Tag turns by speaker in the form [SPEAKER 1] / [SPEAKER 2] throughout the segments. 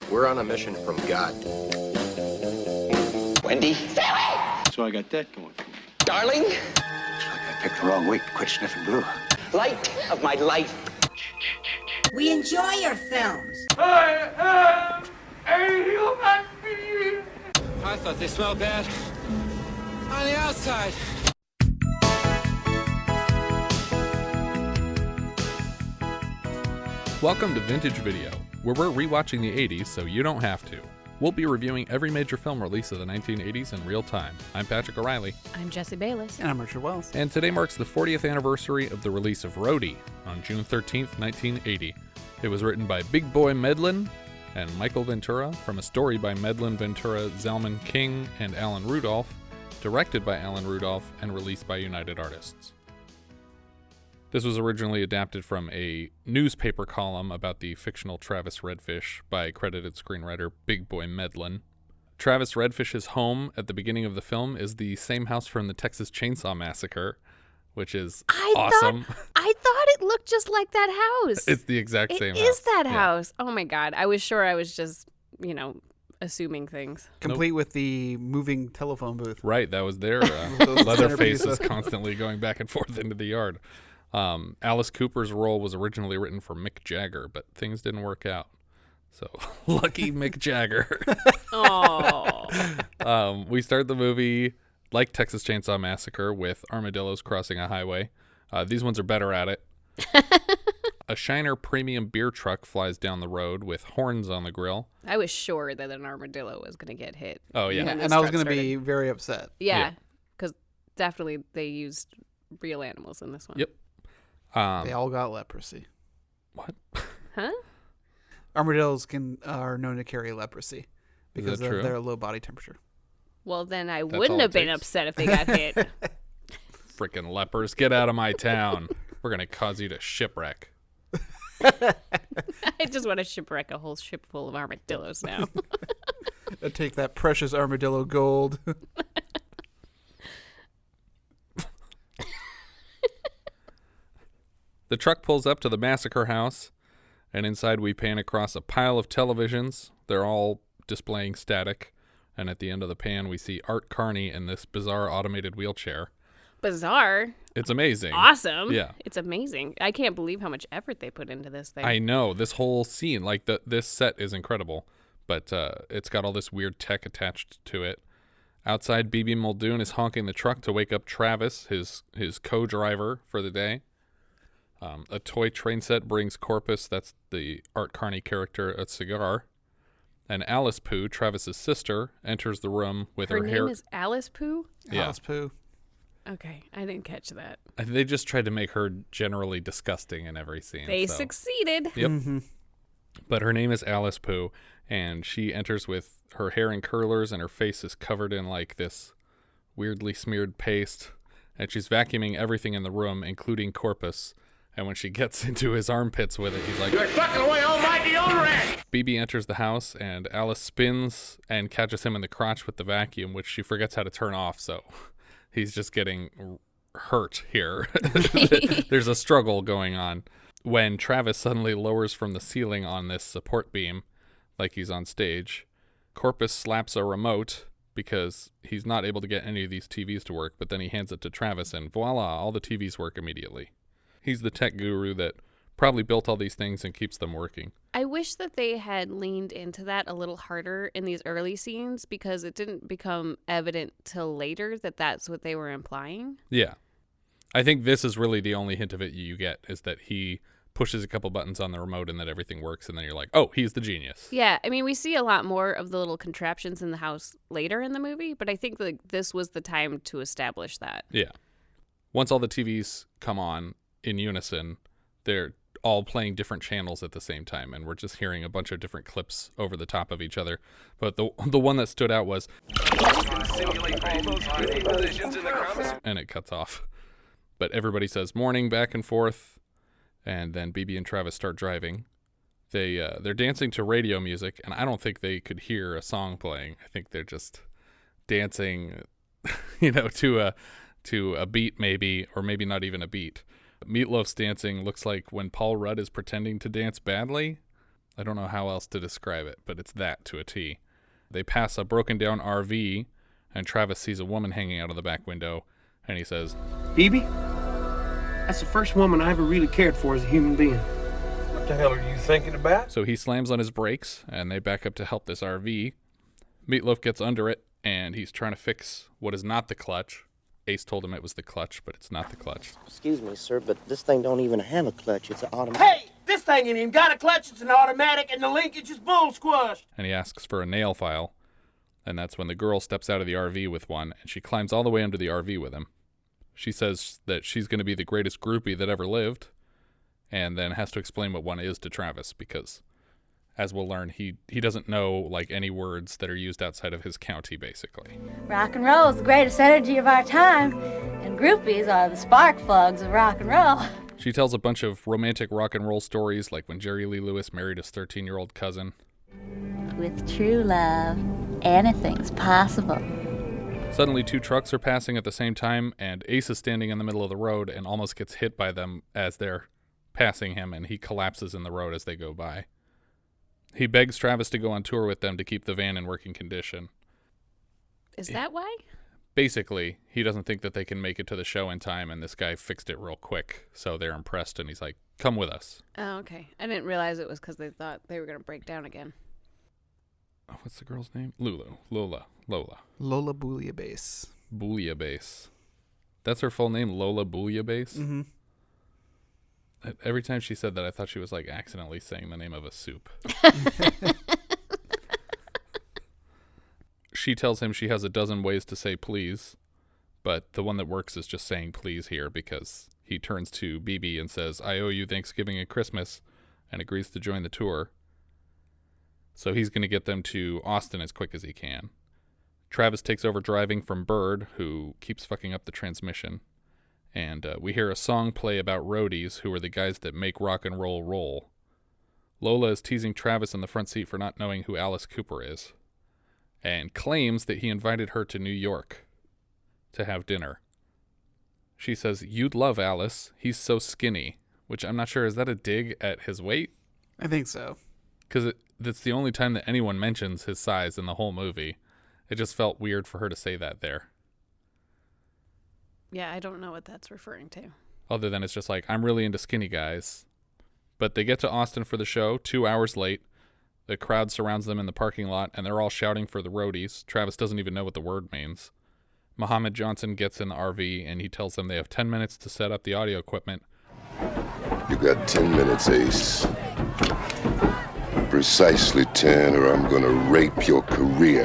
[SPEAKER 1] We're on a mission from God.
[SPEAKER 2] Wendy?
[SPEAKER 3] So I got that going.
[SPEAKER 2] Darling?
[SPEAKER 4] Looks like I picked the wrong week to quit sniffing glue.
[SPEAKER 2] Light of my life.
[SPEAKER 5] We enjoy your films.
[SPEAKER 6] I am a human being.
[SPEAKER 7] I thought they smelled bad on the outside.
[SPEAKER 8] Welcome to Vintage Video, where we're rewatching the 80s so you don't have to. We'll be reviewing every major film release of the 1980s in real time. I'm Patrick O'Reilly.
[SPEAKER 9] I'm Jesse Bayless.
[SPEAKER 10] And I'm Richard Wells.
[SPEAKER 8] And today marks the 40th anniversary of the release of Roadie on June 13th, 1980. It was written by Big Boy Medlin and Michael Ventura from a story by Medlin, Ventura, Zalman, King, and Alan Rudolph, directed by Alan Rudolph, and released by United Artists. This was originally adapted from a newspaper column about the fictional Travis Redfish by credited screenwriter Big Boy Medlin. Travis Redfish's home at the beginning of the film is the same house from the Texas Chainsaw Massacre, which is awesome.
[SPEAKER 9] I thought it looked just like that house.
[SPEAKER 8] It's the exact same house.
[SPEAKER 9] It is that house. Oh my God. I was sure I was just, assuming things.
[SPEAKER 10] Complete with the moving telephone booth.
[SPEAKER 8] Right, that was their leather faces constantly going back and forth into the yard. Alice Cooper's role was originally written for Mick Jagger, but things didn't work out. So, lucky Mick Jagger.
[SPEAKER 9] Oh.
[SPEAKER 8] We start the movie like Texas Chainsaw Massacre with armadillos crossing a highway. These ones are better at it. A Shiner premium beer truck flies down the road with horns on the grill.
[SPEAKER 9] I was sure that an armadillo was going to get hit.
[SPEAKER 8] Oh, yeah.
[SPEAKER 10] And I was going to be very upset.
[SPEAKER 9] Yeah, because definitely they used real animals in this one.
[SPEAKER 8] Yep.
[SPEAKER 10] They all got leprosy.
[SPEAKER 8] What?
[SPEAKER 9] Huh?
[SPEAKER 10] Armadillos are known to carry leprosy because of
[SPEAKER 8] true?
[SPEAKER 10] their low body temperature.
[SPEAKER 9] Well, then I
[SPEAKER 8] all
[SPEAKER 9] wouldn't
[SPEAKER 8] it
[SPEAKER 9] have been
[SPEAKER 8] takes.
[SPEAKER 9] upset if they got hit.
[SPEAKER 8] Frickin' lepers, get out of my town. We're going to cause you to shipwreck.
[SPEAKER 9] I just want to shipwreck a whole ship full of armadillos now.
[SPEAKER 10] Take that precious armadillo gold.
[SPEAKER 8] The truck pulls up to the massacre house, and inside we pan across a pile of televisions. They're all displaying static, and at the end of the pan we see Art Carney in this bizarre automated wheelchair.
[SPEAKER 9] Bizarre.
[SPEAKER 8] It's amazing.
[SPEAKER 9] Awesome.
[SPEAKER 8] Yeah.
[SPEAKER 9] It's amazing. I can't believe how much effort they put into this thing.
[SPEAKER 8] I know. This whole scene, this set is incredible, but it's got all this weird tech attached to it. Outside, BB Muldoon is honking the truck to wake up Travis, his co-driver for the day. A toy train set brings Corpus, that's the Art Carney character, a cigar. And Alice Pooh, Travis's sister, enters the room with her hair.
[SPEAKER 9] Her name is Alice Pooh?
[SPEAKER 8] Yeah.
[SPEAKER 10] Alice Pooh.
[SPEAKER 9] Okay, I didn't catch that.
[SPEAKER 8] They just tried to make her generally disgusting in every scene.
[SPEAKER 9] They succeeded.
[SPEAKER 8] Yep.
[SPEAKER 10] Mm-hmm.
[SPEAKER 8] But her name is Alice Pooh, and she enters with her hair in curlers, and her face is covered in this weirdly smeared paste. And she's vacuuming everything in the room, including Corpus. And when she gets into his armpits with it, he's like,
[SPEAKER 6] You're sucking away all my deodorant.
[SPEAKER 8] BB enters the house, and Alice spins and catches him in the crotch with the vacuum, which she forgets how to turn off, so he's just getting hurt here. There's a struggle going on. When Travis suddenly lowers from the ceiling on this support beam, like he's on stage, Corpus slaps a remote because he's not able to get any of these TVs to work, but then he hands it to Travis, and voila, all the TVs work immediately. He's the tech guru that probably built all these things and keeps them working.
[SPEAKER 9] I wish that they had leaned into that a little harder in these early scenes because it didn't become evident till later that that's what they were implying.
[SPEAKER 8] Yeah. I think this is really the only hint of it you get, is that he pushes a couple buttons on the remote and that everything works, and then you're like, oh, he's the genius.
[SPEAKER 9] Yeah, I mean, we see a lot more of the little contraptions in the house later in the movie, but I think this was the time to establish that.
[SPEAKER 8] Yeah. Once all the TVs come on in unison, they're all playing different channels at the same time, and we're just hearing a bunch of different clips over the top of each other. But the one that stood out was, and it cuts off. But everybody says morning back and forth, and then BB and Travis start driving. They're dancing to radio music, and I don't think they could hear a song playing. I think they're just dancing, to a beat maybe, or maybe not even a beat. Meatloaf's dancing looks like when Paul Rudd is pretending to dance badly. I don't know how else to describe it, but it's that to a T. They pass a broken down RV, and Travis sees a woman hanging out of the back window, and he says,
[SPEAKER 6] Phoebe? That's the first woman I ever really cared for as a human being. What the hell are you thinking about?
[SPEAKER 8] So he slams on his brakes, and they back up to help this RV. Meatloaf gets under it, and he's trying to fix what is not the clutch. Ace told him it was the clutch, but it's not the clutch.
[SPEAKER 1] Excuse me, sir, but this thing don't even have a clutch. It's an automatic.
[SPEAKER 6] Hey, this thing ain't even got a clutch. It's an automatic, and the linkage is bull squash.
[SPEAKER 8] And he asks for a nail file, and that's when the girl steps out of the RV with one, and she climbs all the way under the RV with him. She says that she's going to be the greatest groupie that ever lived, and then has to explain what one is to Travis, because, as we'll learn, he doesn't know, like, any words that are used outside of his county, basically.
[SPEAKER 11] Rock and roll is the greatest energy of our time, and groupies are the spark plugs of rock and roll.
[SPEAKER 8] She tells a bunch of romantic rock and roll stories, like when Jerry Lee Lewis married his 13-year-old cousin.
[SPEAKER 11] With true love, anything's possible.
[SPEAKER 8] Suddenly, two trucks are passing at the same time, and Ace is standing in the middle of the road and almost gets hit by them as they're passing him, and he collapses in the road as they go by. He begs Travis to go on tour with them to keep the van in working condition.
[SPEAKER 9] Is that why?
[SPEAKER 8] Basically, he doesn't think that they can make it to the show in time, and this guy fixed it real quick, so they're impressed, and he's like, come with us.
[SPEAKER 9] Oh, okay. I didn't realize it was because they thought they were going to break down again.
[SPEAKER 8] Oh, what's the girl's name? Lola.
[SPEAKER 10] Lola Bouilliabase.
[SPEAKER 8] Bouilliabase. That's her full name, Lola Bouilliabase?
[SPEAKER 10] Mm-hmm.
[SPEAKER 8] Every time she said that, I thought she was like accidentally saying the name of a soup. She tells him she has a dozen ways to say please, but the one that works is just saying please here, because he turns to BB and says, I owe you Thanksgiving and Christmas, and agrees to join the tour. So he's going to get them to Austin as quick as he can. Travis takes over driving from Bird, who keeps fucking up the transmission. And we hear a song play about roadies, who are the guys that make rock and roll roll. Lola is teasing Travis in the front seat for not knowing who Alice Cooper is, and claims that he invited her to New York to have dinner. She says, you'd love Alice. He's so skinny, which I'm not sure, is that a dig at his weight?
[SPEAKER 10] I think so.
[SPEAKER 8] Because that's the only time that anyone mentions his size in the whole movie. It just felt weird for her to say that there.
[SPEAKER 9] Yeah, I don't know what that's referring to.
[SPEAKER 8] Other than it's just like, I'm really into skinny guys. But they get to Austin for the show 2 hours late. The crowd surrounds them in the parking lot, and they're all shouting for the roadies. Travis doesn't even know what the word means. Mohammed Johnson gets in the RV, and he tells them they have 10 minutes to set up the audio equipment.
[SPEAKER 12] You got 10 minutes, Ace. Precisely 10, or I'm gonna rape your career.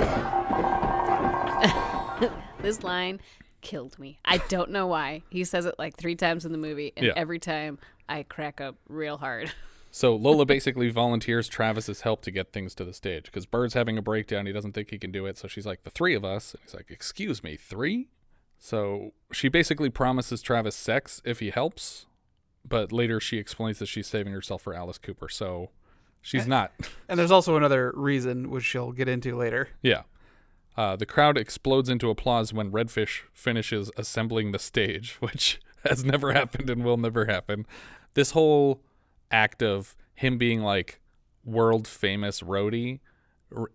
[SPEAKER 9] This line killed me. I don't know why. He says it like 3 times in the movie, and every time I crack up real hard.
[SPEAKER 8] So Lola basically volunteers Travis's help to get things to the stage, because Bird's having a breakdown. He doesn't think he can do it, so she's like, the 3 of us? And he's like, excuse me, 3? So she basically promises Travis sex if he helps, but later she explains that she's saving herself for Alice Cooper, so she's not.
[SPEAKER 10] And there's also another reason, which she'll get into later.
[SPEAKER 8] Yeah. The crowd explodes into applause when Redfish finishes assembling the stage, which has never happened and will never happen. This whole act of him being like world famous Roadie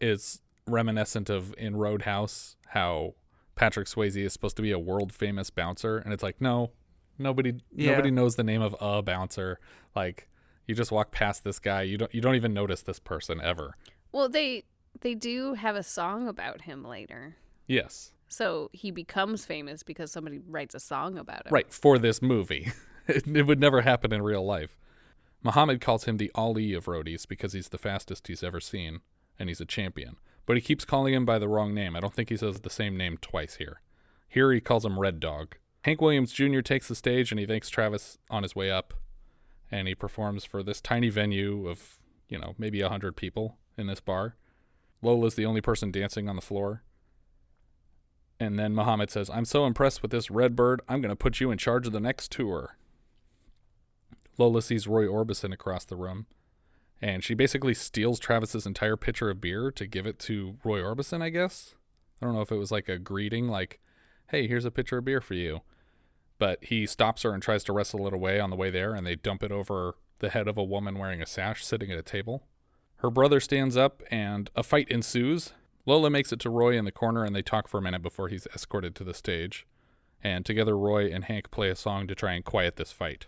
[SPEAKER 8] is reminiscent of in Roadhouse, how Patrick Swayze is supposed to be a world famous bouncer, and it's like, no, nobody knows the name of a bouncer. Like, you just walk past this guy, you don't even notice this person ever.
[SPEAKER 9] Well, they do have a song about him later.
[SPEAKER 8] Yes.
[SPEAKER 9] So he becomes famous because somebody writes a song about him.
[SPEAKER 8] Right, for this movie. It would never happen in real life. Muhammad calls him the Ali of roadies because he's the fastest he's ever seen, and he's a champion. But he keeps calling him by the wrong name. I don't think he says the same name twice here. Here he calls him Red Dog. Hank Williams Jr. takes the stage, and he thanks Travis on his way up. And he performs for this tiny venue of, maybe 100 people in this bar. Lola's the only person dancing on the floor. And then Muhammad says, I'm so impressed with this Redbird, I'm going to put you in charge of the next tour. Lola sees Roy Orbison across the room, and she basically steals Travis's entire pitcher of beer to give it to Roy Orbison, I guess. I don't know if it was like a greeting, like, hey, here's a pitcher of beer for you. But he stops her and tries to wrestle it away on the way there, and they dump it over the head of a woman wearing a sash sitting at a table. Her brother stands up and a fight ensues. Lola makes it to Roy in the corner and they talk for a minute before he's escorted to the stage. And together Roy and Hank play a song to try and quiet this fight.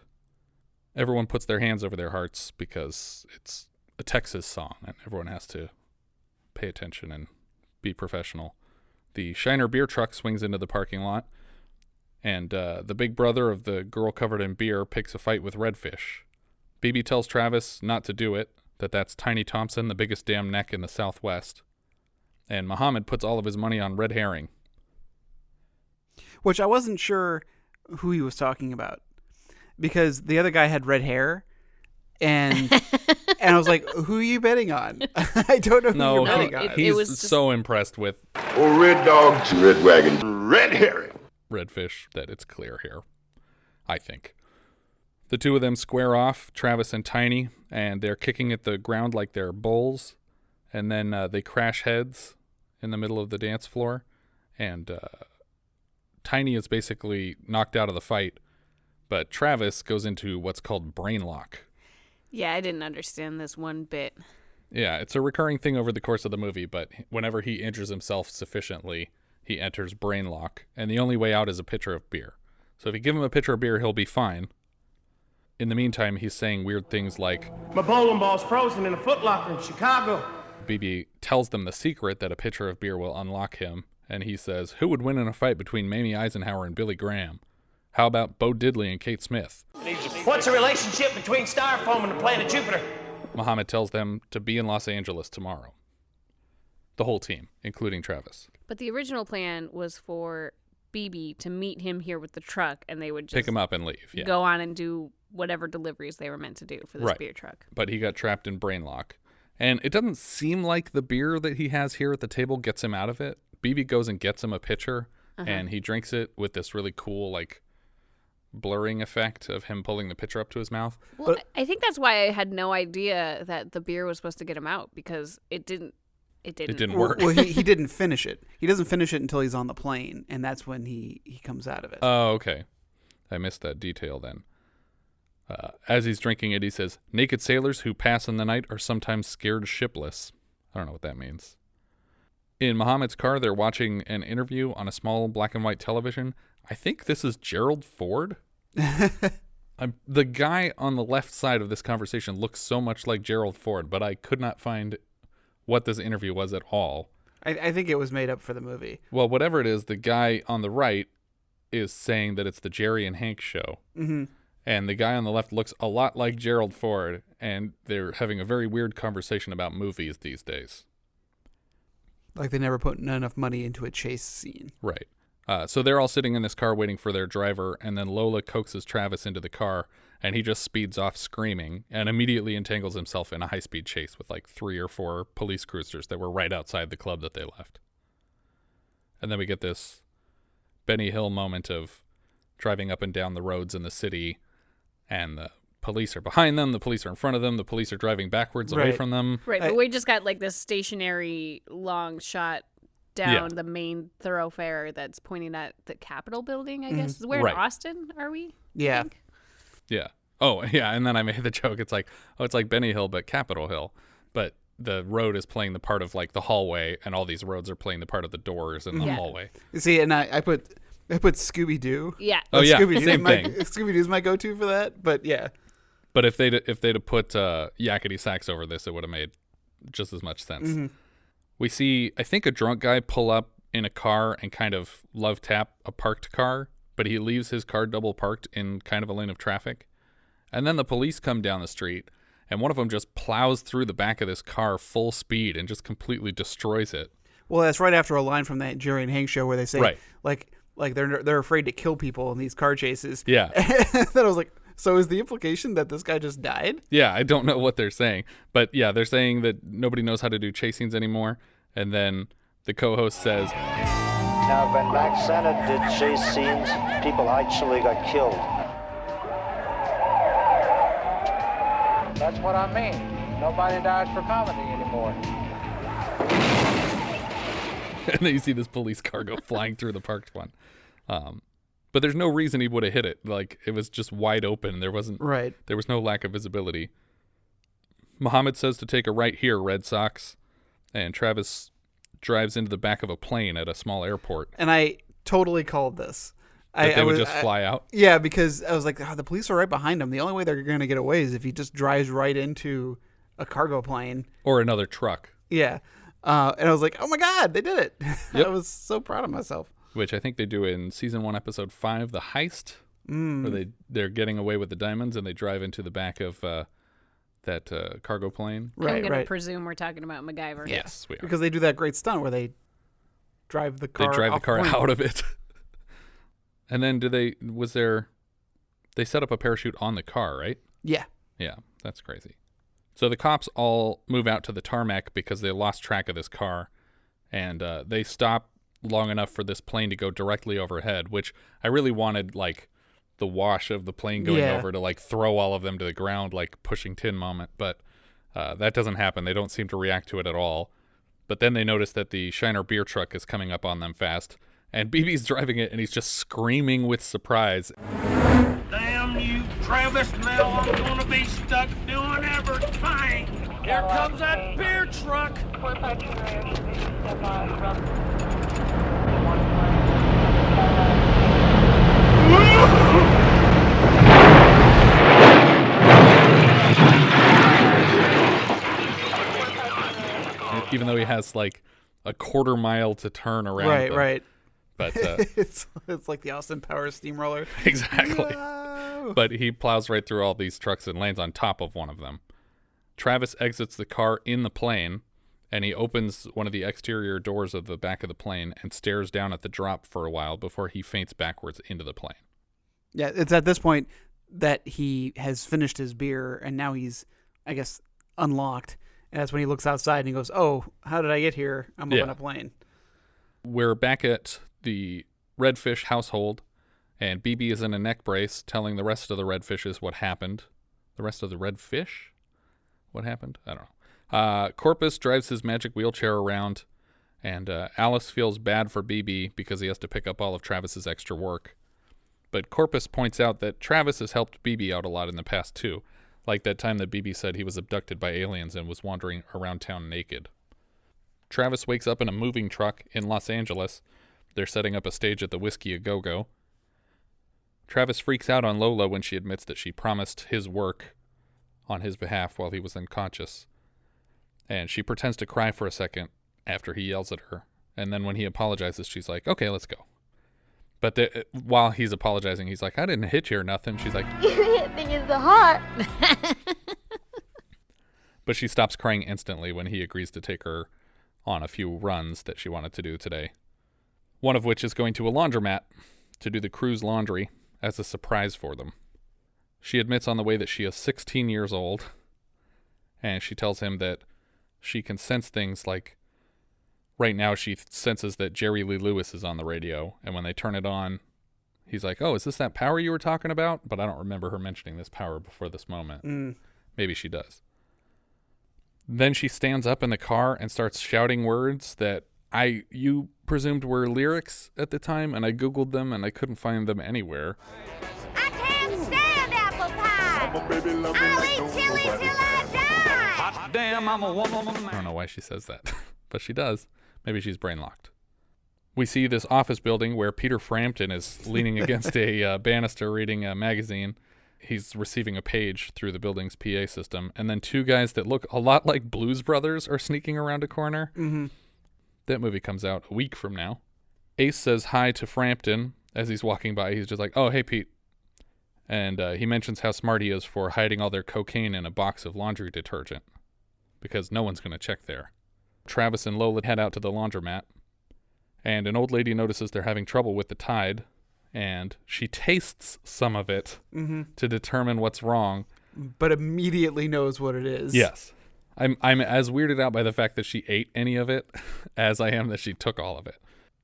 [SPEAKER 8] Everyone puts their hands over their hearts because it's a Texas song and everyone has to pay attention and be professional. The Shiner beer truck swings into the parking lot, and the big brother of the girl covered in beer picks a fight with Redfish. BB tells Travis not to do it, that's Tiny Thompson, the biggest damn neck in the Southwest. And Mohammed puts all of his money on Red Herring.
[SPEAKER 10] Which I wasn't sure who he was talking about, because the other guy had red hair, and I was like, who are you betting on? I don't know who you're betting on.
[SPEAKER 8] He's so impressed with
[SPEAKER 12] Red Dog, Red Wagon, Red Herring.
[SPEAKER 8] Redfish that it's clear here, I think. The two of them square off, Travis and Tiny, and they're kicking at the ground like they're bulls, and then they crash heads in the middle of the dance floor, and Tiny is basically knocked out of the fight, but Travis goes into what's called brain lock.
[SPEAKER 9] Yeah, I didn't understand this one bit.
[SPEAKER 8] Yeah, it's a recurring thing over the course of the movie, but whenever he injures himself sufficiently, he enters brain lock, and the only way out is a pitcher of beer. So if you give him a pitcher of beer, he'll be fine. In the meantime, he's saying weird things like,
[SPEAKER 6] My bowling ball's frozen in a footlocker in Chicago.
[SPEAKER 8] BB tells them the secret that a pitcher of beer will unlock him, and he says, who would win in a fight between Mamie Eisenhower and Billy Graham? How about Bo Diddley and Kate Smith?
[SPEAKER 6] What's the relationship between Styrofoam and the planet Jupiter?
[SPEAKER 8] Mohammed tells them to be in Los Angeles tomorrow. The whole team, including Travis.
[SPEAKER 9] But the original plan was for BB to meet him here with the truck, and they would just
[SPEAKER 8] pick him up and leave. Yeah.
[SPEAKER 9] Go on and do whatever deliveries they were meant to do for this beer truck.
[SPEAKER 8] But he got trapped in brain lock. And it doesn't seem like the beer that he has here at the table gets him out of it. BB goes and gets him a pitcher, and he drinks it with this really cool, like, blurring effect of him pulling the pitcher up to his mouth.
[SPEAKER 9] Well, I think that's why I had no idea that the beer was supposed to get him out, because it didn't
[SPEAKER 8] work.
[SPEAKER 10] Well, he didn't finish it. He doesn't finish it until he's on the plane, and that's when he comes out of it.
[SPEAKER 8] Oh, okay. I missed that detail then. As he's drinking it, he says, naked sailors who pass in the night are sometimes scared shipless. I don't know what that means. In Mohammed's car, they're watching an interview on a small black and white television. I think this is Gerald Ford. The guy on the left side of this conversation looks so much like Gerald Ford, but I could not find what this interview was at all.
[SPEAKER 10] I think it was made up for the movie.
[SPEAKER 8] Well, whatever it is, the guy on the right is saying that it's the Jerry and Hank show.
[SPEAKER 10] Mm-hmm.
[SPEAKER 8] And the guy on the left looks a lot like Gerald Ford, and they're having a very weird conversation about movies these days.
[SPEAKER 10] Like they never put enough money into a chase scene.
[SPEAKER 8] Right. So they're all sitting in this car waiting for their driver, and then Lola coaxes Travis into the car, and he just speeds off screaming and immediately entangles himself in a high-speed chase with like 3 or 4 police cruisers that were right outside the club that they left. And then we get this Benny Hill moment of driving up and down the roads in the city, and the police are behind them, the police are in front of them, the police are driving backwards away from them.
[SPEAKER 9] Right, but we just got like this stationary long shot down the main thoroughfare that's pointing at the Capitol building, I guess. Where in Austin are we?
[SPEAKER 10] Yeah.
[SPEAKER 8] Yeah. Oh, yeah, and then I made the joke. It's like, it's like Benny Hill, but Capitol Hill. But the road is playing the part of like the hallway, and all these roads are playing the part of the doors in the hallway.
[SPEAKER 10] See, and I put Scooby-Doo.
[SPEAKER 9] Yeah.
[SPEAKER 8] Oh, yeah,
[SPEAKER 10] Scooby-Doo,
[SPEAKER 8] same thing.
[SPEAKER 10] Scooby-Doo's my go-to for that, but yeah.
[SPEAKER 8] But if they'd have put Yakety Sax over this, it would have made just as much sense.
[SPEAKER 10] Mm-hmm.
[SPEAKER 8] We see, I think, a drunk guy pull up in a car and kind of love tap a parked car, but he leaves his car double parked in kind of a lane of traffic. And then the police come down the street, and one of them just plows through the back of this car full speed and just completely destroys it.
[SPEAKER 10] Well, that's right after a line from that Jerry and Hank show where they say, like they're afraid to kill people in these car chases.
[SPEAKER 8] Yeah.
[SPEAKER 10] And then I was like, so is the implication that this guy just died?
[SPEAKER 8] Yeah, I don't know what they're saying. But yeah, they're saying that nobody knows how to do chase scenes anymore. And then the co-host says,
[SPEAKER 13] now, when Max Sennett did chase scenes, people actually got killed. That's what I mean. Nobody dies for comedy anymore.
[SPEAKER 8] And then you see this police car go flying through the parked one. But there's no reason he would have hit it. Like, it was just wide open. There was no lack of visibility. Mohammed says to take a right here, Red Sox, and Travis drives into the back of a plane at a small airport.
[SPEAKER 10] And I totally called this.
[SPEAKER 8] They would just fly out?
[SPEAKER 10] Yeah, because I was like, the police are right behind him. The only way they're going to get away is if he just drives right into a cargo plane.
[SPEAKER 8] Or another truck.
[SPEAKER 10] Yeah. And I was like, oh my God, they did it.
[SPEAKER 8] Yep.
[SPEAKER 10] I was so proud of myself.
[SPEAKER 8] Which I think they do in season 1, episode 5, The Heist, where they're getting away with the diamonds and they drive into the back of that cargo plane.
[SPEAKER 10] Right,
[SPEAKER 9] I'm going to presume we're talking about MacGyver.
[SPEAKER 8] Yes, we are.
[SPEAKER 10] Because they do that great stunt where they drive the car
[SPEAKER 8] out of it. And then they set up a parachute on the car, right?
[SPEAKER 10] Yeah.
[SPEAKER 8] Yeah, that's crazy. So the cops all move out to the tarmac because they lost track of this car, and they stop long enough for this plane to go directly overhead, which I really wanted, like, the wash of the plane going over to, like, throw all of them to the ground, like Pushing Tin moment, but that doesn't happen. They don't seem to react to it at all. But then they notice that the Shiner beer truck is coming up on them fast, and BB's driving it, and he's just screaming with surprise.
[SPEAKER 6] Damn you, Travis, now I'm gonna be stuck doing everything. Here comes that beer truck.
[SPEAKER 8] Even though he has like a quarter mile to turn around.
[SPEAKER 10] Right.
[SPEAKER 8] But
[SPEAKER 10] it's like the Austin Powers steamroller.
[SPEAKER 8] Exactly.
[SPEAKER 10] No!
[SPEAKER 8] But he plows right through all these trucks and lands on top of one of them. Travis exits the car in the plane, and he opens one of the exterior doors of the back of the plane and stares down at the drop for a while before he faints backwards into the plane.
[SPEAKER 10] Yeah, it's at this point that he has finished his beer, and now he's, I guess, unlocked. And that's when he looks outside and he goes, oh, how did I get here? I'm up on a plane. We're
[SPEAKER 8] back at the Redfish household, and BB is in a neck brace telling the rest of the Redfishes what happened. The rest of the Redfish? What happened? I don't know. Corpus drives his magic wheelchair around, and Alice feels bad for BB because he has to pick up all of Travis's extra work. But Corpus points out that Travis has helped BB out a lot in the past, too. Like that time that BB said he was abducted by aliens and was wandering around town naked. Travis wakes up in a moving truck in Los Angeles. They're setting up a stage at the Whiskey A Go-Go. Travis freaks out on Lola when she admits that she promised his work on his behalf while he was unconscious. And she pretends to cry for a second after he yells at her. And then when he apologizes, she's like, okay, let's go. But while he's apologizing, he's like, I didn't hit you or nothing. She's like,
[SPEAKER 11] You hit me in the heart.
[SPEAKER 8] But she stops crying instantly when he agrees to take her on a few runs that she wanted to do today. One of which is going to a laundromat to do the crew's laundry as a surprise for them. She admits on the way that she is 16 years old, and she tells him that she can sense things like, right now she senses that Jerry Lee Lewis is on the radio, and when they turn it on, he's like, oh, is this that power you were talking about? But I don't remember her mentioning this power before this moment. Maybe she does. Then she stands up in the car and starts shouting words that you presumed were lyrics at the time, and I Googled them and I couldn't find them anywhere.
[SPEAKER 11] I can't stand apple pie. I'll eat chili till I die.
[SPEAKER 7] Hot damn, I'm a woman.
[SPEAKER 8] I don't know why she says that, but she does. Maybe she's brain locked. We see this office building where Peter Frampton is leaning against a banister reading a magazine. He's receiving a page through the building's PA system. And then two guys that look a lot like Blues Brothers are sneaking around a corner.
[SPEAKER 10] Mm-hmm.
[SPEAKER 8] That movie comes out a week from now. Ace says hi to Frampton as he's walking by. He's just like, oh, hey, Pete. And he mentions how smart he is for hiding all their cocaine in a box of laundry detergent because no one's going to check there. Travis and Lola head out to the laundromat, and an old lady notices they're having trouble with the Tide, and she tastes some of it to determine what's wrong.
[SPEAKER 10] But immediately knows what it is.
[SPEAKER 8] Yes. I'm as weirded out by the fact that she ate any of it as I am that she took all of it.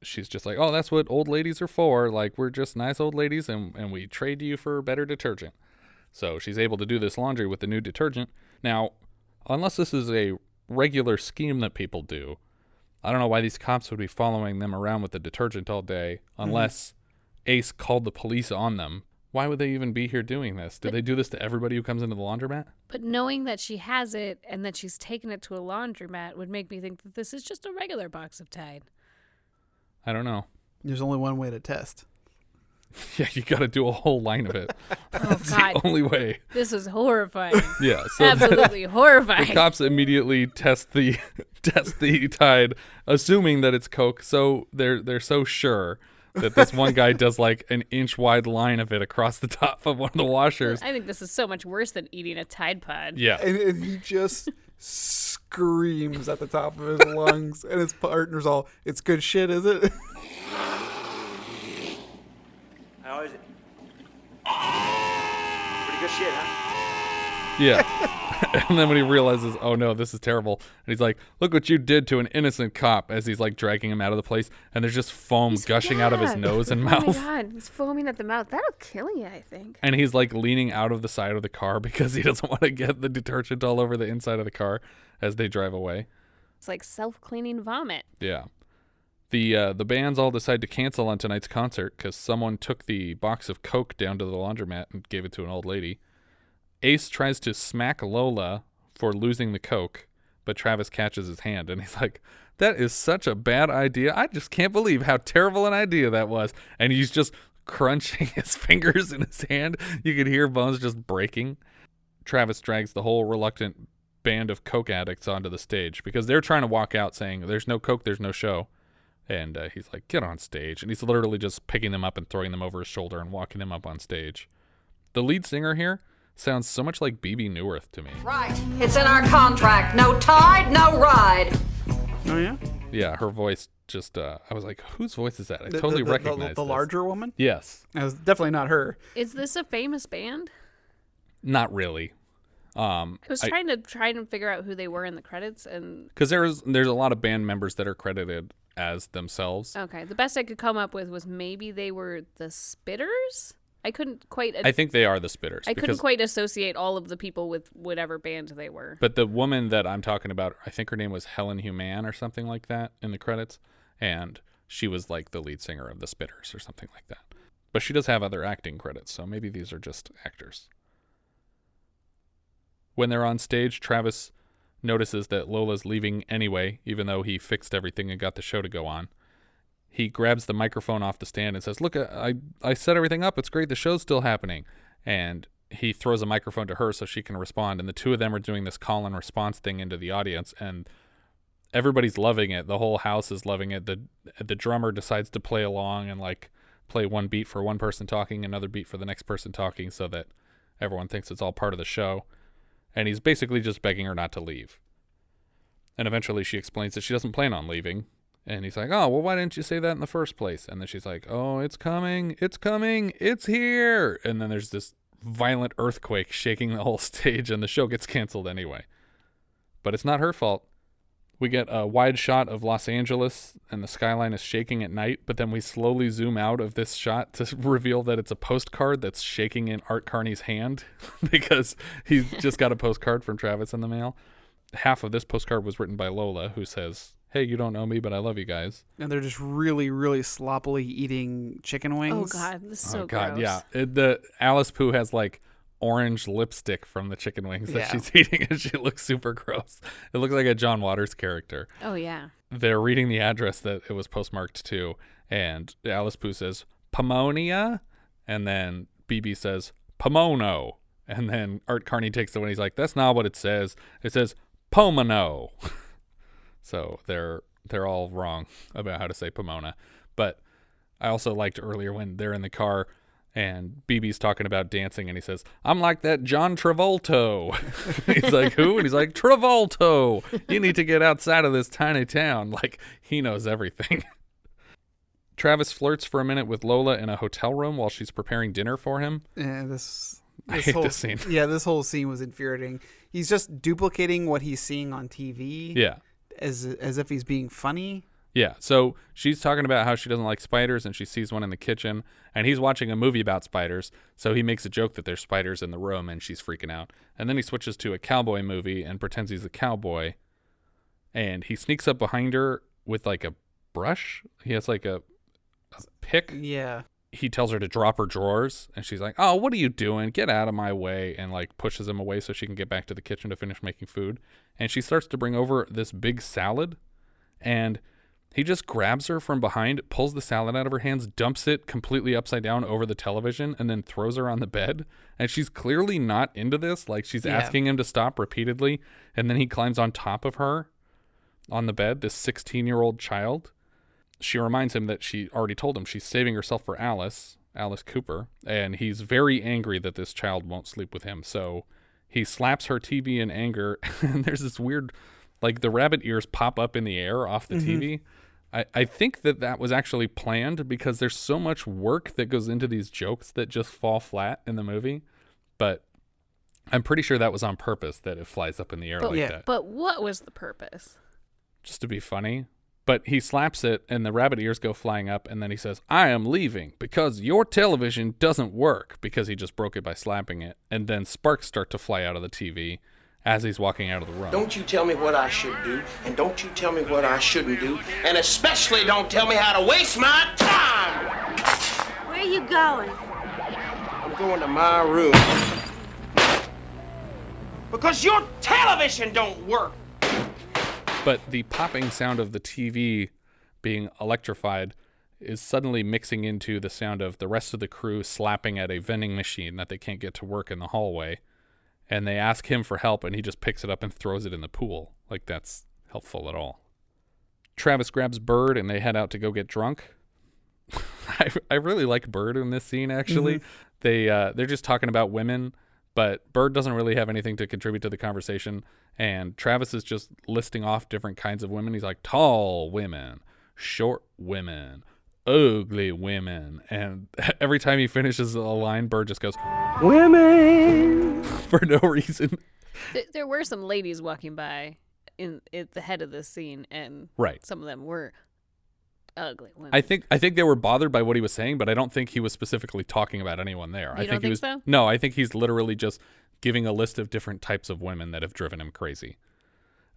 [SPEAKER 8] She's just like, oh, that's what old ladies are for. Like, we're just nice old ladies, and we trade you for better detergent. So she's able to do this laundry with the new detergent. Now, unless this is a regular scheme that people do, I don't know why these cops would be following them around with the detergent all day unless Ace called the police on them Why would they even be here doing this? Did they do this to everybody who comes into the laundromat?
[SPEAKER 9] But knowing that she has it and that she's taken it to a laundromat would make me think that this is just a regular box of Tide.
[SPEAKER 8] I don't know.
[SPEAKER 10] There's only one way to test.
[SPEAKER 8] Yeah, you got to do a whole line of it. That's
[SPEAKER 9] God.
[SPEAKER 8] the only way.
[SPEAKER 9] This is horrifying.
[SPEAKER 8] Yeah, so
[SPEAKER 9] absolutely horrifying.
[SPEAKER 8] The cops immediately test the Tide, assuming that it's Coke. So they're so sure that this one guy does like an inch wide line of it across the top of one of the washers.
[SPEAKER 9] I think this is so much worse than eating a Tide Pod.
[SPEAKER 8] Yeah,
[SPEAKER 10] and he just screams at the top of his lungs, and his partner's all, "It's good shit, is it?"
[SPEAKER 13] How is it? Pretty good shit, huh?
[SPEAKER 8] Yeah. And then when he realizes, oh no, this is terrible, and he's like, look what you did to an innocent cop, as he's like dragging him out of the place, and there's just foam gushing out of his nose and mouth.
[SPEAKER 9] Oh my God, he's foaming at the mouth. That'll kill you, I think.
[SPEAKER 8] And he's like leaning out of the side of the car because he doesn't want to get the detergent all over the inside of the car as they drive away.
[SPEAKER 9] It's like self-cleaning vomit.
[SPEAKER 8] Yeah. The bands all decide to cancel on tonight's concert because someone took the box of Coke down to the laundromat and gave it to an old lady. Ace tries to smack Lola for losing the Coke, but Travis catches his hand, and he's like, that is such a bad idea. I just can't believe how terrible an idea that was. And he's just crunching his fingers in his hand. You could hear bones just breaking. Travis drags the whole reluctant band of Coke addicts onto the stage because they're trying to walk out saying, there's no Coke, there's no show. And he's like, get on stage. And he's literally just picking them up and throwing them over his shoulder and walking them up on stage. The lead singer here sounds so much like BB Newirth to me.
[SPEAKER 14] Right. It's in our contract. No Tide, no ride.
[SPEAKER 10] Oh, yeah?
[SPEAKER 8] Yeah, her voice just, I was like, whose voice is that? I totally recognize
[SPEAKER 10] the larger woman?
[SPEAKER 8] Yes.
[SPEAKER 10] It was definitely not her.
[SPEAKER 9] Is this a famous band?
[SPEAKER 8] Not really.
[SPEAKER 9] I was trying to figure out who they were in the credits, and
[SPEAKER 8] because there's a lot of band members that are credited as themselves.
[SPEAKER 9] Okay, the best I could come up with was maybe they were the Spitters. I couldn't quite.
[SPEAKER 8] I think they are the Spitters.
[SPEAKER 9] I couldn't quite associate all of the people with whatever band they were.
[SPEAKER 8] But the woman that I'm talking about, I think her name was Helen Human or something like that in the credits, and she was like the lead singer of the Spitters or something like that. But she does have other acting credits, so maybe these are just actors. When they're on stage, Travis notices that Lola's leaving anyway, even though he fixed everything and got the show to go on. He grabs the microphone off the stand and says, look, I set everything up. It's great. The show's still happening. And he throws a microphone to her so she can respond. And the two of them are doing this call and response thing into the audience. And everybody's loving it. The whole house is loving it. The drummer decides to play along and like play one beat for one person talking, another beat for the next person talking, so that everyone thinks it's all part of the show. And he's basically just begging her not to leave. And eventually she explains that she doesn't plan on leaving. And he's like, oh, well, why didn't you say that in the first place? And then she's like, oh, it's coming, it's here. And then there's this violent earthquake shaking the whole stage, and the show gets canceled anyway. But it's not her fault. We get a wide shot of Los Angeles, and the skyline is shaking at night, but then we slowly zoom out of this shot to reveal that it's a postcard that's shaking in Art Carney's hand because he just got a postcard from Travis in the mail. Half of this postcard was written by Lola, who says, hey, you don't know me, but I love you guys.
[SPEAKER 10] And they're just really, really sloppily eating chicken wings.
[SPEAKER 9] Oh, God, this is so
[SPEAKER 8] God,
[SPEAKER 9] gross.
[SPEAKER 8] yeah. The Alice Pooh has like orange lipstick from the chicken wings that she's eating, and she looks super gross. It looks like a John Waters character.
[SPEAKER 9] Oh, yeah.
[SPEAKER 8] They're reading the address that it was postmarked to, and Alice Pooh says, Pomonia? And then BB says, Pomono. And then Art Carney takes it when he's like, that's not what it says. It says, Pomano. So they're all wrong about how to say Pomona. But I also liked earlier when they're in the car and BB's talking about dancing, and he says, I'm like that John Travolta. He's like, who? And he's like, Travolta. You need to get outside of this tiny town. Like, he knows everything. Travis flirts for a minute with Lola in a hotel room while she's preparing dinner for him.
[SPEAKER 10] Yeah, this
[SPEAKER 8] this scene.
[SPEAKER 10] Yeah, this whole scene was infuriating. He's just duplicating what he's seeing on TV.
[SPEAKER 8] Yeah.
[SPEAKER 10] As if he's being funny.
[SPEAKER 8] Yeah, so she's talking about how she doesn't like spiders, and she sees one in the kitchen, and he's watching a movie about spiders, so he makes a joke that there's spiders in the room, and she's freaking out. And then he switches to a cowboy movie and pretends he's a cowboy, and he sneaks up behind her with like a brush. He has like a pick.
[SPEAKER 10] Yeah.
[SPEAKER 8] he tells her to drop her drawers, and she's like, oh, what are you doing? Get out of my way, and like pushes him away so she can get back to the kitchen to finish making food. And she starts to bring over this big salad, and he just grabs her from behind, pulls the salad out of her hands, dumps it completely upside down over the television, and then throws her on the bed. And she's clearly not into this. Like, she's asking him to stop repeatedly, and then he climbs on top of her on the bed, this 16-year-old child. She reminds him that she already told him she's saving herself for Alice Cooper, and he's very angry that this child won't sleep with him. So he slaps her TV in anger, and there's this weird, like, the rabbit ears pop up in the air off the TV. I think that was actually planned because there's so much work that goes into these jokes that just fall flat in the movie. But I'm pretty sure that was on purpose, that it flies up in the air that.
[SPEAKER 9] But what was the purpose?
[SPEAKER 8] Just to be funny. But he slaps it and the rabbit ears go flying up, and then he says, I am leaving because your television doesn't work, because he just broke it by slapping it. And then sparks start to fly out of the TV as he's walking out of the room.
[SPEAKER 2] Don't you tell me what I should do, and don't you tell me what I shouldn't do, and especially don't tell me how to waste my time!
[SPEAKER 11] Where are you going?
[SPEAKER 2] I'm going to my room. Because your television don't work!
[SPEAKER 8] But the popping sound of the TV being electrified is suddenly mixing into the sound of the rest of the crew slapping at a vending machine that they can't get to work in the hallway. And they ask him for help, and he just picks it up and throws it in the pool. Like, that's helpful at all. Travis grabs Bird, and they head out to go get drunk. I really like Bird in this scene, actually. They're just talking about women, but Bird doesn't really have anything to contribute to the conversation. And Travis is just listing off different kinds of women. He's like, tall women, short women, ugly women. And every time he finishes a line, Bird just goes, women, for no reason.
[SPEAKER 9] There were some ladies walking by at the head of this scene, and some of them were ugly women.
[SPEAKER 8] I think they were bothered by what he was saying, but I don't think he was specifically talking about anyone there.
[SPEAKER 9] You don't think so?
[SPEAKER 8] No, I think he's literally just giving a list of different types of women that have driven him crazy.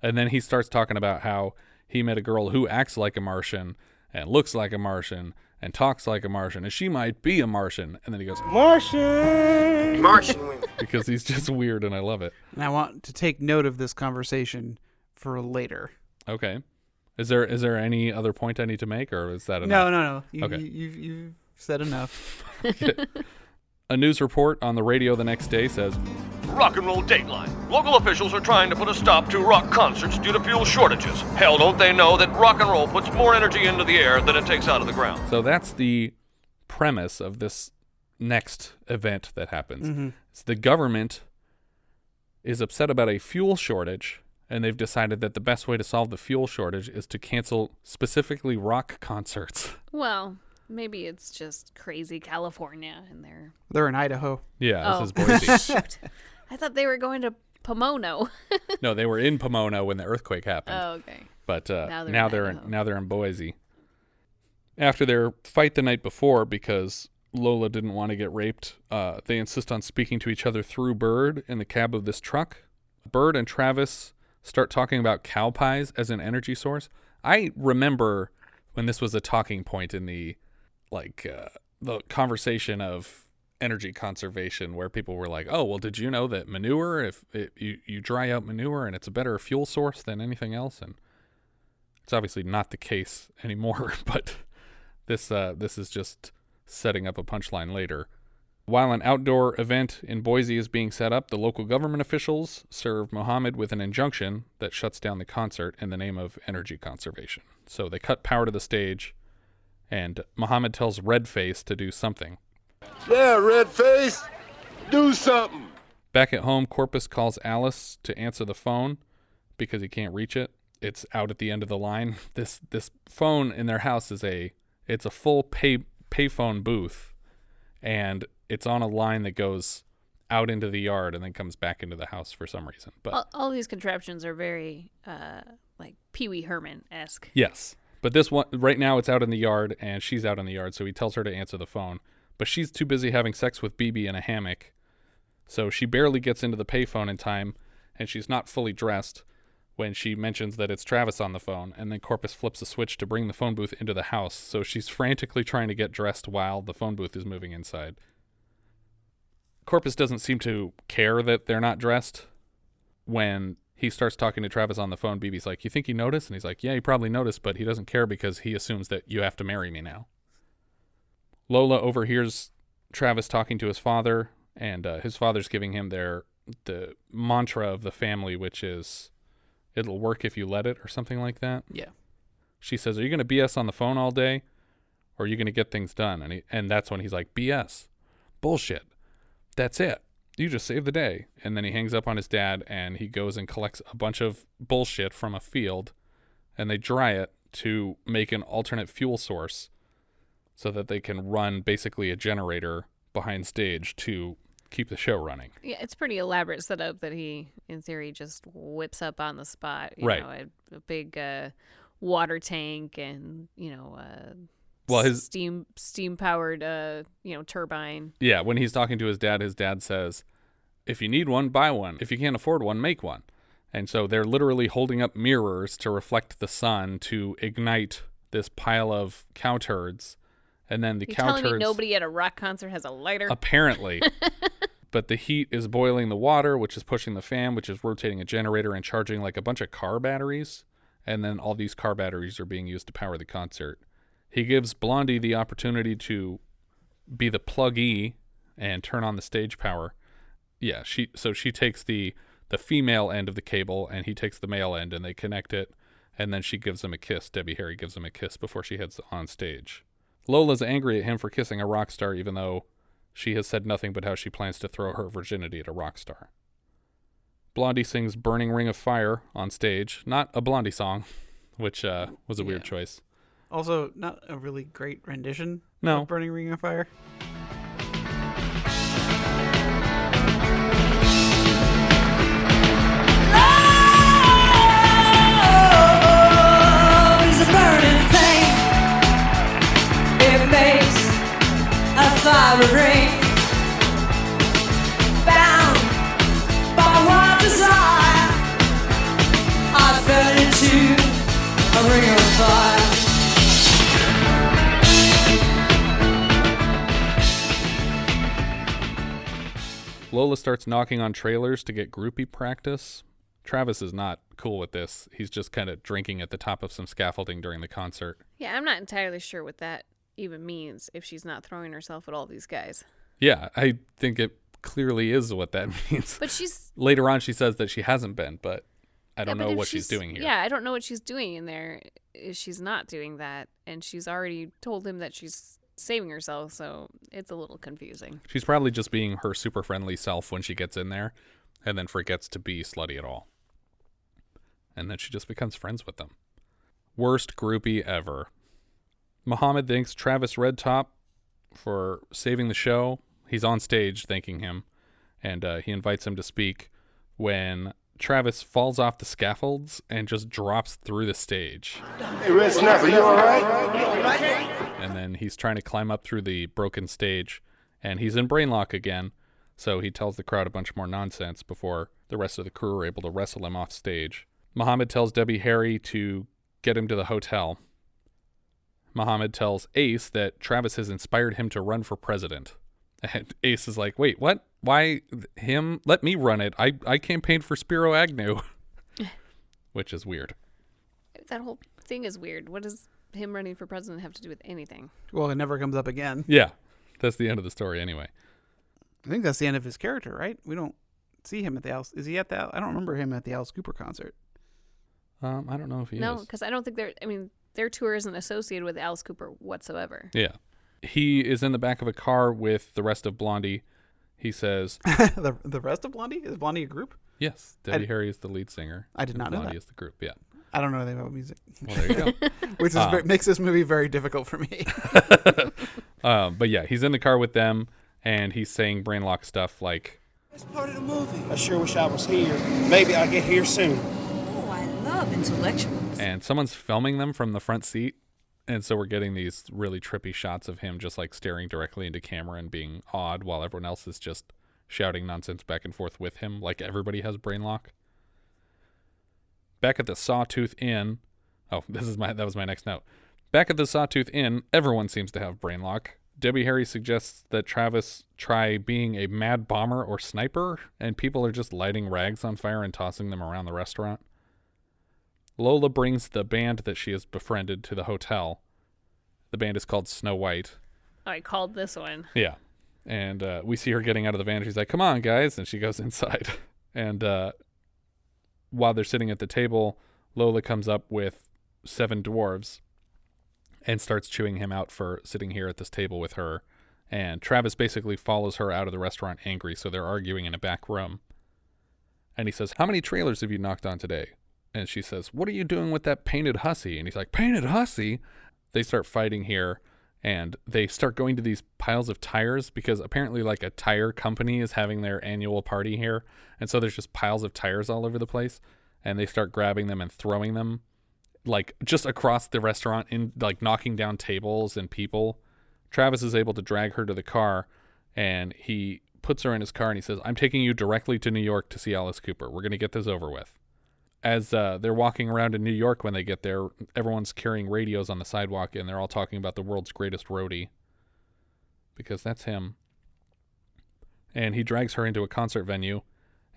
[SPEAKER 8] And then he starts talking about how he met a girl who acts like a Martian and looks like a Martian and talks like a Martian, and she might be a Martian. And then he goes, Martian!
[SPEAKER 2] Martian women.
[SPEAKER 8] Because he's just weird, and I love it.
[SPEAKER 10] And I want to take note of this conversation for later.
[SPEAKER 8] Okay. Is there any other point I need to make, or is that enough?
[SPEAKER 10] No.
[SPEAKER 8] Okay.
[SPEAKER 10] You've said enough.
[SPEAKER 8] Okay. A news report on the radio the next day says,
[SPEAKER 6] Rock and roll dateline. Local officials are trying to put a stop to rock concerts due to fuel shortages. Hell, don't they know that rock and roll puts more energy into the air than it takes out of the ground?
[SPEAKER 8] So that's the premise of this next event that happens. It's the government is upset about a fuel shortage, and they've decided that the best way to solve the fuel shortage is to cancel specifically rock concerts.
[SPEAKER 9] Well, maybe it's just crazy California, and
[SPEAKER 10] they're in Idaho.
[SPEAKER 8] Yeah, this is Boise.
[SPEAKER 9] Shoot. I thought they were going to Pomona.
[SPEAKER 8] No, they were in Pomona when the earthquake happened.
[SPEAKER 9] Oh, okay.
[SPEAKER 8] But now they're in Boise. After their fight the night before, because Lola didn't want to get raped, they insist on speaking to each other through Bird in the cab of this truck. Bird and Travis start talking about cow pies as an energy source. I remember when this was a talking point in the conversation of energy conservation, where people were like, oh, well, did you know that manure, if you dry out manure and it's a better fuel source than anything else? And it's obviously not the case anymore, but this is just setting up a punchline later. While an outdoor event in Boise is being set up, the local government officials serve Mohammed with an injunction that shuts down the concert in the name of energy conservation. So they cut power to the stage, and Mohammed tells Redface to do something.
[SPEAKER 12] Yeah, Redface, do something.
[SPEAKER 8] Back at home, Corpus calls Alice to answer the phone because he can't reach it. It's out at the end of the line. This phone in their house is a full payphone booth, and it's on a line that goes out into the yard and then comes back into the house for some reason. But
[SPEAKER 9] all these contraptions are very like Pee Wee Herman-esque.
[SPEAKER 8] Yes, but this one right now, it's out in the yard, and she's out in the yard, so he tells her to answer the phone. But she's too busy having sex with BB in a hammock, so she barely gets into the payphone in time, and she's not fully dressed when she mentions that it's Travis on the phone, and then Corpus flips a switch to bring the phone booth into the house, so she's frantically trying to get dressed while the phone booth is moving inside. Corpus doesn't seem to care that they're not dressed. When he starts talking to Travis on the phone, BB's like, "You think he noticed?" And he's like, "Yeah, he probably noticed, but he doesn't care because he assumes that you have to marry me now." Lola overhears Travis talking to his father, and his father's giving him the mantra of the family, which is, "It'll work if you let it," or something like that.
[SPEAKER 10] Yeah.
[SPEAKER 8] She says, "Are you going to BS on the phone all day, or are you going to get things done?" And that's when he's like, "BS. Bullshit. That's it. You just saved the day." And then he hangs up on his dad, and he goes and collects a bunch of bullshit from a field, and they dry it to make an alternate fuel source so that they can run basically a generator behind stage to keep the show running.
[SPEAKER 9] Yeah, it's pretty elaborate setup that he, in theory, just whips up on the spot. You
[SPEAKER 8] Right.
[SPEAKER 9] know, a big water tank and,
[SPEAKER 8] Well, his
[SPEAKER 9] steam powered turbine.
[SPEAKER 8] Yeah, when he's talking to his dad says, "If you need one, buy one. If you can't afford one, make one." And so they're literally holding up mirrors to reflect the sun to ignite this pile of cow turds. And then the
[SPEAKER 9] You're
[SPEAKER 8] cow
[SPEAKER 9] telling me
[SPEAKER 8] turds
[SPEAKER 9] nobody at a rock concert has a lighter?
[SPEAKER 8] apparently. But the heat is boiling the water, which is pushing the fan, which is rotating a generator and charging like a bunch of car batteries. And then all these car batteries are being used to power the concert. He gives Blondie the opportunity to be the plug-E and turn on the stage power. Yeah, she takes the female end of the cable, and he takes the male end, and they connect it. And then she gives him a kiss. Debbie Harry gives him a kiss before she heads on stage. Lola's angry at him for kissing a rock star, even though she has said nothing but how she plans to throw her virginity at a rock star. Blondie sings Burning Ring of Fire on stage. Not a Blondie song, which was a weird choice.
[SPEAKER 10] Also, not a really great rendition
[SPEAKER 8] No.
[SPEAKER 10] of Burning Ring of Fire.
[SPEAKER 14] Is a burning thing. It makes a fiery ring. Bound by one desire, I fell into a ring of fire.
[SPEAKER 8] Lola starts knocking on trailers to get groupie practice. Travis is not cool with this. He's just kind of drinking at the top of some scaffolding during the concert.
[SPEAKER 9] Yeah, I'm not entirely sure what that even means if she's not throwing herself at all these guys.
[SPEAKER 8] Yeah, I think it clearly is what that means.
[SPEAKER 9] But she's...
[SPEAKER 8] Later on, she says that she hasn't been, but I don't know what she's doing here.
[SPEAKER 9] Yeah, I don't know what she's doing in there if she's not doing that. And she's already told him that she's saving herself, so it's a little confusing.
[SPEAKER 8] She's probably just being her super friendly self when she gets in there and then forgets to be slutty at all. And then she just becomes friends with them. Worst groupie ever. Mohammed thanks Travis Redtop for saving the show. He's on stage thanking him, and he invites him to speak when Travis falls off the scaffolds and just drops through the stage.
[SPEAKER 12] Hey, Red Snapper, you all right?
[SPEAKER 8] And then he's trying to climb up through the broken stage, and he's in brain lock again, so he tells the crowd a bunch more nonsense before the rest of the crew are able to wrestle him off stage. Mohammed tells Debbie Harry to get him to the hotel. Mohammed tells Ace that Travis has inspired him to run for president. And Ace is like, "Wait, what? Why him? Let me run it. I campaigned for Spiro Agnew." Which is weird.
[SPEAKER 9] That whole thing is weird. What does him running for president have to do with anything?
[SPEAKER 10] Well, it never comes up again.
[SPEAKER 8] Yeah, that's the end of the story anyway.
[SPEAKER 10] I think that's the end of his character, right? We don't see him at the Alice. Is he at the? I don't remember him at the Alice Cooper concert.
[SPEAKER 8] I don't know if he is.
[SPEAKER 9] No, because I don't think their tour isn't associated with Alice Cooper whatsoever.
[SPEAKER 8] Yeah. He is in the back of a car with the rest of Blondie. He says...
[SPEAKER 10] the rest of Blondie? Is Blondie a group?
[SPEAKER 8] Yes. Debbie Harry is the lead singer.
[SPEAKER 10] I did not know that.
[SPEAKER 8] Blondie is the group, yeah.
[SPEAKER 10] I don't know anything about music.
[SPEAKER 8] Well, there you go.
[SPEAKER 10] Which is makes this movie very difficult for me.
[SPEAKER 8] But yeah, he's in the car with them, and he's saying brainlock stuff like...
[SPEAKER 2] That's part of the movie. I sure wish I was here. Maybe I'll get here soon.
[SPEAKER 14] Oh, I love intellectuals.
[SPEAKER 8] And someone's filming them from the front seat. And so we're getting these really trippy shots of him just like staring directly into camera and being odd while everyone else is just shouting nonsense back and forth with him like everybody has brain lock. Back at the Sawtooth Inn. Oh, that was my next note. Back at the Sawtooth Inn, everyone seems to have brain lock. Debbie Harry suggests that Travis try being a mad bomber or sniper, and people are just lighting rags on fire and tossing them around the restaurant. Lola brings the band that she has befriended to the hotel. The band is called Snow White.
[SPEAKER 9] I called this one.
[SPEAKER 8] Yeah. And we see her getting out of the van. She's like, come on, guys. And she goes inside. And while they're sitting at the table, Lola comes up with 7 dwarves and starts chewing him out for sitting here at this table with her. And Travis basically follows her out of the restaurant angry, so they're arguing in a back room. And he says, how many trailers have you knocked on today? And she says, what are you doing with that painted hussy? And he's like, painted hussy? They start fighting here, and they start going to these piles of tires because apparently like a tire company is having their annual party here. And so there's just piles of tires all over the place, and they start grabbing them and throwing them like just across the restaurant, in like knocking down tables and people. Travis is able to drag her to the car, and he puts her in his car and he says, I'm taking you directly to New York to see Alice Cooper. We're going to get this over with. As they're walking around in New York when they get there, everyone's carrying radios on the sidewalk, and they're all talking about the world's greatest roadie, because that's him. And he drags her into a concert venue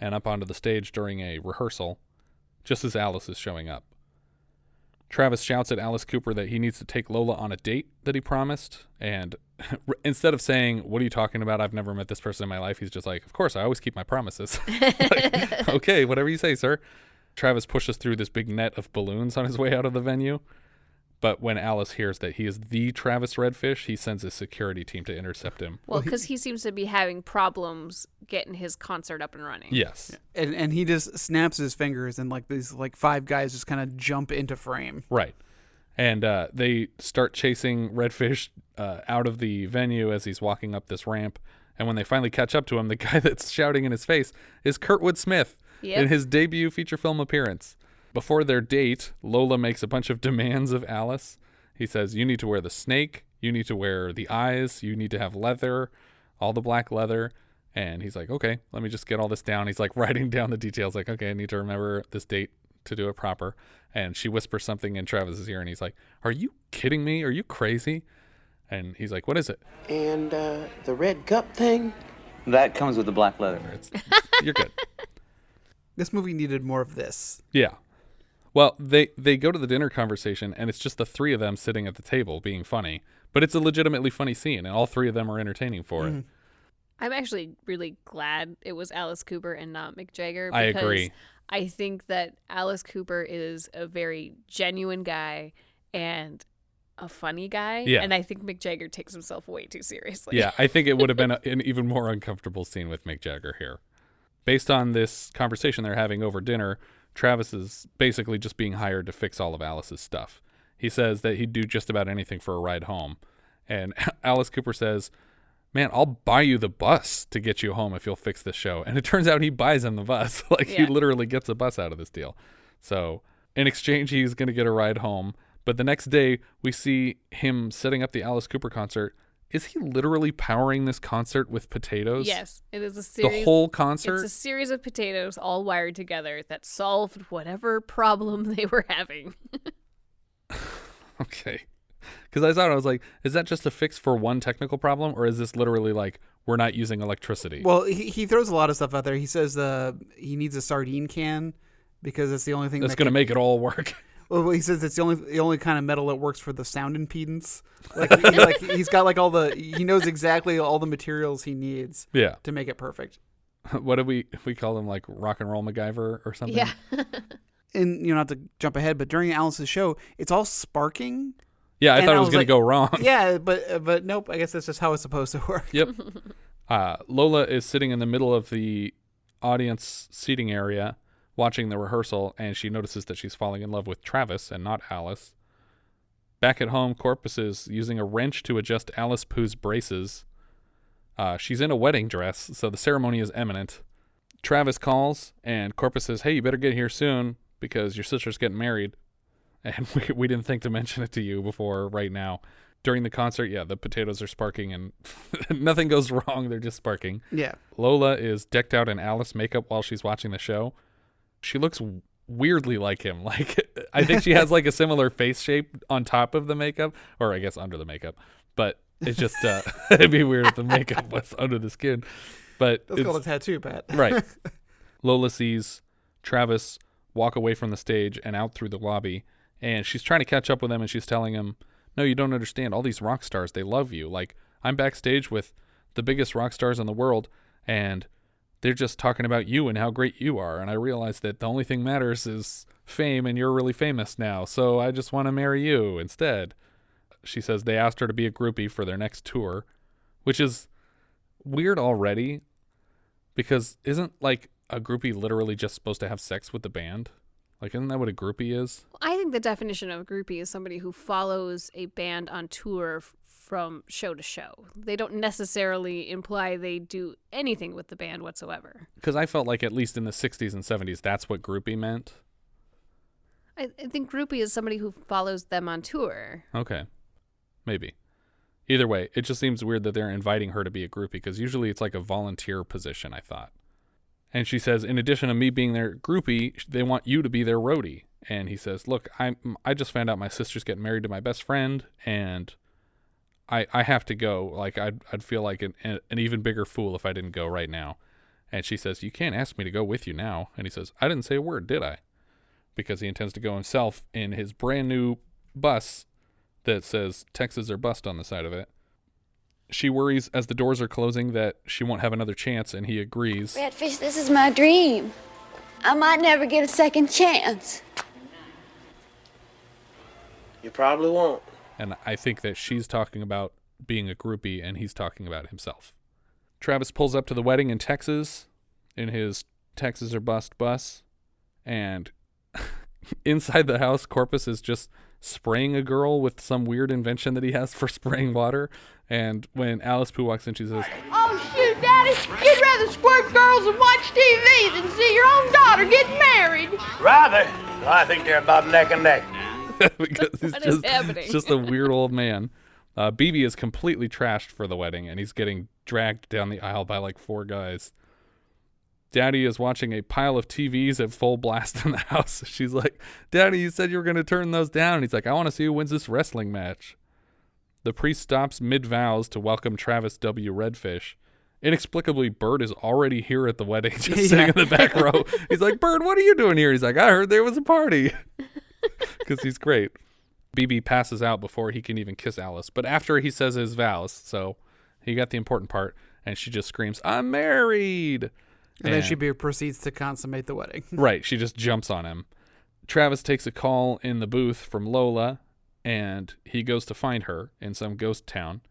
[SPEAKER 8] and up onto the stage during a rehearsal, just as Alice is showing up. Travis shouts at Alice Cooper that he needs to take Lola on a date that he promised, and instead of saying, what are you talking about? I've never met this person in my life, he's just like, of course, I always keep my promises. Like, okay, whatever you say, sir. Travis pushes through this big net of balloons on his way out of the venue. But when Alice hears that he is the Travis Redfish, he sends his security team to intercept him.
[SPEAKER 9] Well, because he seems to be having problems getting his concert up and running.
[SPEAKER 8] Yes.
[SPEAKER 10] And he just snaps his fingers, and like these like 5 guys just kind of jump into frame.
[SPEAKER 8] Right. And they start chasing Redfish out of the venue as he's walking up this ramp. And when they finally catch up to him, the guy that's shouting in his face is Kurtwood Smith. Yep. In his debut feature film appearance. Before their date, Lola makes a bunch of demands of Alice. He says, you need to wear the snake, you need to wear the eyes, you need to have leather, all the black leather. And he's like, okay, let me just get all this down. He's like writing down the details, like, okay, I need to remember this date to do it proper. And she whispers something in Travis's ear, and he's like, are you kidding me? Are you crazy? And he's like, what is it?
[SPEAKER 2] And the red cup thing?
[SPEAKER 15] That comes with the black leather.
[SPEAKER 8] You're good.
[SPEAKER 10] This movie needed more of this.
[SPEAKER 8] Yeah. Well, they go to the dinner conversation, and it's just the 3 of them sitting at the table being funny. But it's a legitimately funny scene, and all 3 of them are entertaining for it.
[SPEAKER 9] I'm actually really glad it was Alice Cooper and not Mick Jagger.
[SPEAKER 8] I agree.
[SPEAKER 9] I think that Alice Cooper is a very genuine guy and a funny guy.
[SPEAKER 8] Yeah.
[SPEAKER 9] And I think Mick Jagger takes himself way too seriously.
[SPEAKER 8] Yeah, I think it would have been an even more uncomfortable scene with Mick Jagger here. Based on this conversation they're having over dinner, Travis is basically just being hired to fix all of Alice's stuff. He says that he'd do just about anything for a ride home. And Alice Cooper says, man, I'll buy you the bus to get you home if you'll fix this show. And it turns out he buys him the bus. He literally gets a bus out of this deal. So in exchange, he's going to get a ride home. But the next day, we see him setting up the Alice Cooper concert. Is he literally powering this concert with potatoes?
[SPEAKER 9] Yes, it is a series.
[SPEAKER 8] The whole concert?
[SPEAKER 9] It's a series of potatoes all wired together that solved whatever problem they were having.
[SPEAKER 8] Okay. Because I thought, I was like, is that just a fix for one technical problem, or is this literally like, we're not using electricity?
[SPEAKER 10] Well, he throws a lot of stuff out there. He says he needs a sardine can because it's the only thing
[SPEAKER 8] that's going to make it all work.
[SPEAKER 10] Well, he says it's the only kind of metal that works for the sound impedance. He's got like he knows exactly all the materials he needs.
[SPEAKER 8] Yeah.
[SPEAKER 10] To make it perfect.
[SPEAKER 8] What do we call him, like rock and roll MacGyver or something?
[SPEAKER 9] Yeah.
[SPEAKER 10] And not to jump ahead, but during Alice's show, it's all sparking.
[SPEAKER 8] Yeah, I thought it was going to go wrong.
[SPEAKER 10] Yeah, but nope. I guess that's just how it's supposed to work.
[SPEAKER 8] Yep. Lola is sitting in the middle of the audience seating area, watching the rehearsal, and she notices that she's falling in love with Travis and not Alice. Back at home, Corpus is using a wrench to adjust Alice Pooh's braces. She's in a wedding dress, so the ceremony is imminent. Travis calls, and Corpus says, hey, you better get here soon because your sister's getting married. And we didn't think to mention it to you before right now. During the concert, yeah, the potatoes are sparking and nothing goes wrong. They're just sparking.
[SPEAKER 10] Yeah.
[SPEAKER 8] Lola is decked out in Alice makeup while she's watching the show. She looks weirdly like him. Like, I think she has like a similar face shape on top of the makeup, or I guess under the makeup. But it's just it'd be weird if the makeup was under the skin. But
[SPEAKER 10] that's called a tattoo, Pat.
[SPEAKER 8] Right. Lola sees Travis walk away from the stage and out through the lobby, and she's trying to catch up with him, and she's telling him, no, you don't understand. All these rock stars, they love you. Like, I'm backstage with the biggest rock stars in the world, and they're just talking about you and how great you are. And I realize that the only thing matters is fame, and you're really famous now, so I just want to marry you instead. She says they asked her to be a groupie for their next tour, which is weird already, because isn't, like, a groupie literally just supposed to have sex with the band? Like, isn't that what a groupie is?
[SPEAKER 9] I think the definition of a groupie is somebody who follows a band on tour from show to show. They don't necessarily imply they do anything with the band whatsoever.
[SPEAKER 8] Because I felt like at least in the 60s and 70s, that's what groupie meant.
[SPEAKER 9] I think groupie is somebody who follows them on tour.
[SPEAKER 8] Okay. Maybe. Either way, it just seems weird that they're inviting her to be a groupie, because usually it's like a volunteer position, I thought. And she says, in addition to me being their groupie, they want you to be their roadie. And he says, look, I just found out my sister's getting married to my best friend, and I have to go. Like, I'd feel like an even bigger fool if I didn't go right now. And she says, you can't ask me to go with you now. And he says, I didn't say a word, did I? Because he intends to go himself in his brand new bus that says Texas or bust on the side of it. She worries as the doors are closing that she won't have another chance, and he agrees.
[SPEAKER 11] Redfish, this is my dream. I might never get a second chance.
[SPEAKER 2] You probably won't.
[SPEAKER 8] And I think that she's talking about being a groupie, and he's talking about himself. Travis pulls up to the wedding in Texas in his Texas or bust bus, and inside the house, Corpus is just spraying a girl with some weird invention that he has for spraying water. And when Alice Pooh walks in, she says,
[SPEAKER 16] oh, shoot, Daddy, you'd rather squirt girls and watch TV than see your own daughter get married.
[SPEAKER 13] Rather. I think they're about neck and neck.
[SPEAKER 8] because he's just a weird old man. BB is completely trashed for the wedding, and he's getting dragged down the aisle by like 4 guys. Daddy is watching a pile of TVs at full blast in the house. She's like, Daddy, you said you were going to turn those down. And he's like, I want to see who wins this wrestling match. The priest stops mid-vows to welcome Travis W. Redfish. Inexplicably, Bird is already here at the wedding, just sitting in the back row. He's like, Bird, what are you doing here? He's like, I heard there was a party. Because he's great. BB passes out before he can even kiss Alice, but after he says his vows, so he got the important part, and she just screams, I'm married!
[SPEAKER 10] And then she proceeds to consummate the wedding.
[SPEAKER 8] Right, she just jumps on him. Travis takes a call in the booth from Lola, and he goes to find her in some ghost town.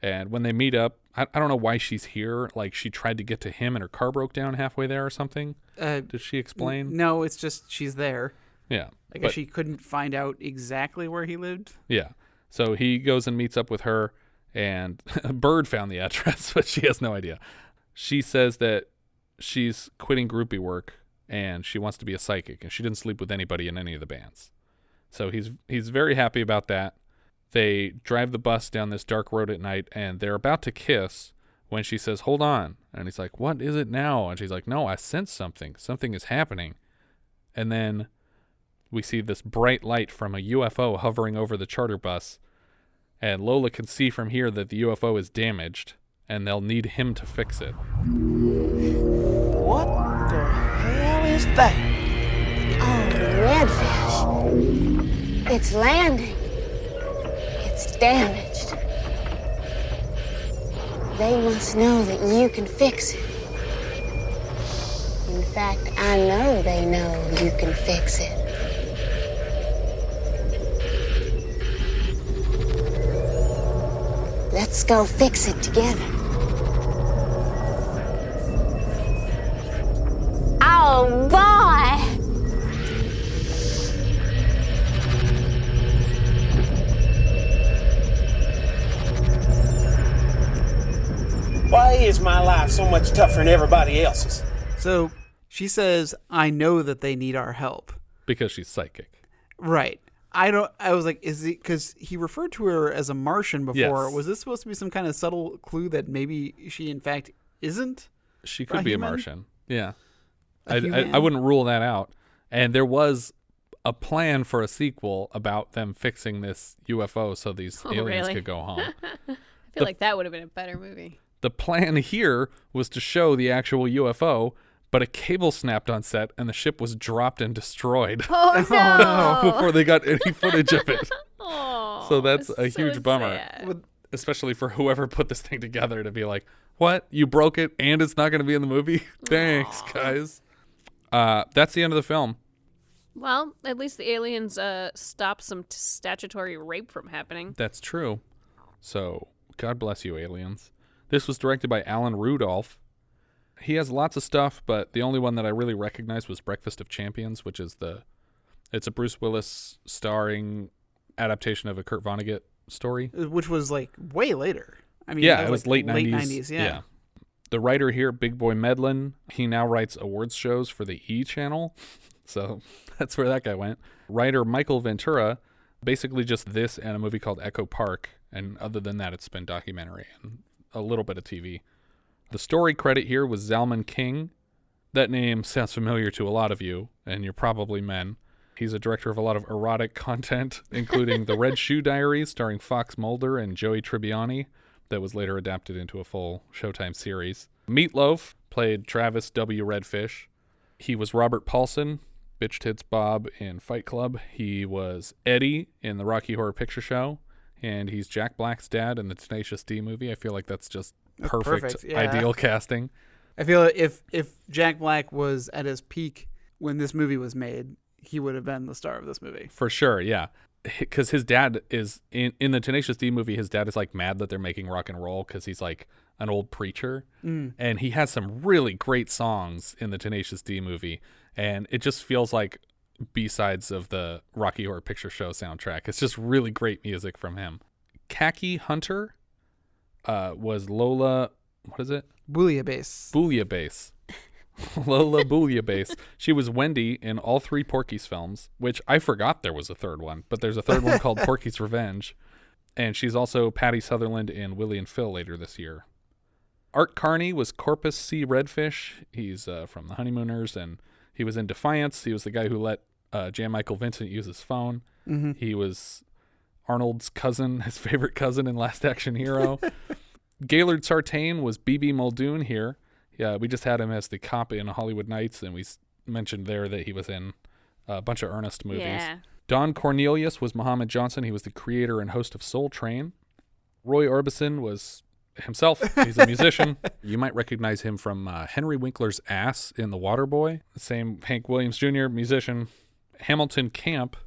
[SPEAKER 8] And when they meet up, I don't know why she's here. Like, she tried to get to him and her car broke down halfway there or something. Did she explain?
[SPEAKER 10] No, it's just she's there.
[SPEAKER 8] Yeah.
[SPEAKER 10] I guess she couldn't find out exactly where he lived.
[SPEAKER 8] Yeah. So he goes and meets up with her, and Bird found the address, but she has no idea. She says that she's quitting groupie work, and she wants to be a psychic, and she didn't sleep with anybody in any of the bands. So he's very happy about that. They drive the bus down this dark road at night, and they're about to kiss when she says, hold on. And he's like, what is it now? And she's like, no, I sense something. Something is happening. And then we see this bright light from a UFO hovering over the charter bus, and Lola can see from here that the UFO is damaged, and they'll need him to fix it.
[SPEAKER 2] What the hell is that?
[SPEAKER 11] Oh, Redfish. It's landing. It's damaged. They must know that you can fix it. In fact, I know they know you can fix it. Let's go fix it together. Oh, boy!
[SPEAKER 2] Why is my life so much tougher than everybody else's?
[SPEAKER 10] So she says, I know that they need our help.
[SPEAKER 8] Because she's psychic.
[SPEAKER 10] Right. I was like, is it because he referred to her as a Martian before?
[SPEAKER 8] Yes.
[SPEAKER 10] Was this supposed to be some kind of subtle clue that maybe she in fact isn't?
[SPEAKER 8] She could be a Martian. Yeah.
[SPEAKER 10] I
[SPEAKER 8] wouldn't rule that out. And there was a plan for a sequel about them fixing this UFO so these aliens could go home.
[SPEAKER 9] I feel like that would have been a better movie.
[SPEAKER 8] The plan here was to show the actual UFO, but a cable snapped on set and the ship was dropped and destroyed.
[SPEAKER 9] Oh, no!
[SPEAKER 8] Before they got any footage of it.
[SPEAKER 9] Oh,
[SPEAKER 8] So that's a huge bummer.
[SPEAKER 9] sad.
[SPEAKER 8] Especially for whoever put this thing together to be like, what? You broke it and it's not going to be in the movie? Thanks, guys. That's the end of the film.
[SPEAKER 9] Well, at least the aliens stopped some statutory rape from happening.
[SPEAKER 8] That's true. So, God bless you, aliens. This was directed by Alan Rudolph. He has lots of stuff, but the only one that I really recognized was Breakfast of Champions, which is it's a Bruce Willis starring adaptation of a Kurt Vonnegut story.
[SPEAKER 10] Which was like way later. I mean,
[SPEAKER 8] yeah, it was late 90s.
[SPEAKER 10] Late 90s, yeah.
[SPEAKER 8] The writer here, Big Boy Medlin, he now writes awards shows for the E! Channel. So that's where that guy went. Writer Michael Ventura, basically just this and a movie called Echo Park. And other than that, it's been documentary and a little bit of TV. The story credit here was Zalman King. That name sounds familiar to a lot of you, and you're probably men. He's a director of a lot of erotic content, including The Red Shoe Diaries, starring Fox Mulder and Joey Tribbiani, that was later adapted into a full Showtime series. Meatloaf played Travis W. Redfish. He was Robert Paulson, Bitch Tits Bob in Fight Club. He was Eddie in the Rocky Horror Picture Show, and he's Jack Black's dad in the Tenacious D movie. I feel like that's just perfect.
[SPEAKER 10] Yeah.
[SPEAKER 8] Ideal casting.
[SPEAKER 10] I feel if Jack Black was at his peak when this movie was made, he would have been the star of this movie.
[SPEAKER 8] For sure, yeah. Because his dad is, in the Tenacious D movie, his dad is like mad that they're making rock and roll because he's like an old preacher. And he has some really great songs in the Tenacious D movie. And it just feels like B-sides of the Rocky Horror Picture Show soundtrack. It's just really great music from him. Kaki Hunter was Lola, what is it?
[SPEAKER 10] Bouilliabase.
[SPEAKER 8] Bouilliabase. Lola Bouilliabase. She was Wendy in all three Porky's films, which I forgot there was a third one, but there's a third one called Porky's Revenge. And she's also Patty Sutherland in Willie and Phil later this year. Art Carney was Corpus C. Redfish. He's from The Honeymooners, and he was in Defiance. He was the guy who let Jan Michael Vincent use his phone.
[SPEAKER 10] Mm-hmm.
[SPEAKER 8] He was Arnold's cousin, his favorite cousin in Last Action Hero. Gailard Sartain was B.B. Muldoon here. Yeah, we just had him as the cop in Hollywood Nights, and we mentioned there that he was in a bunch of Ernest movies.
[SPEAKER 9] Yeah.
[SPEAKER 8] Don Cornelius was Mohammed Johnson. He was the creator and host of Soul Train. Roy Orbison was himself. He's a musician. You might recognize him from Henry Winkler's Ass in The Waterboy. Same Hank Williams Jr., musician. Hamilton Camp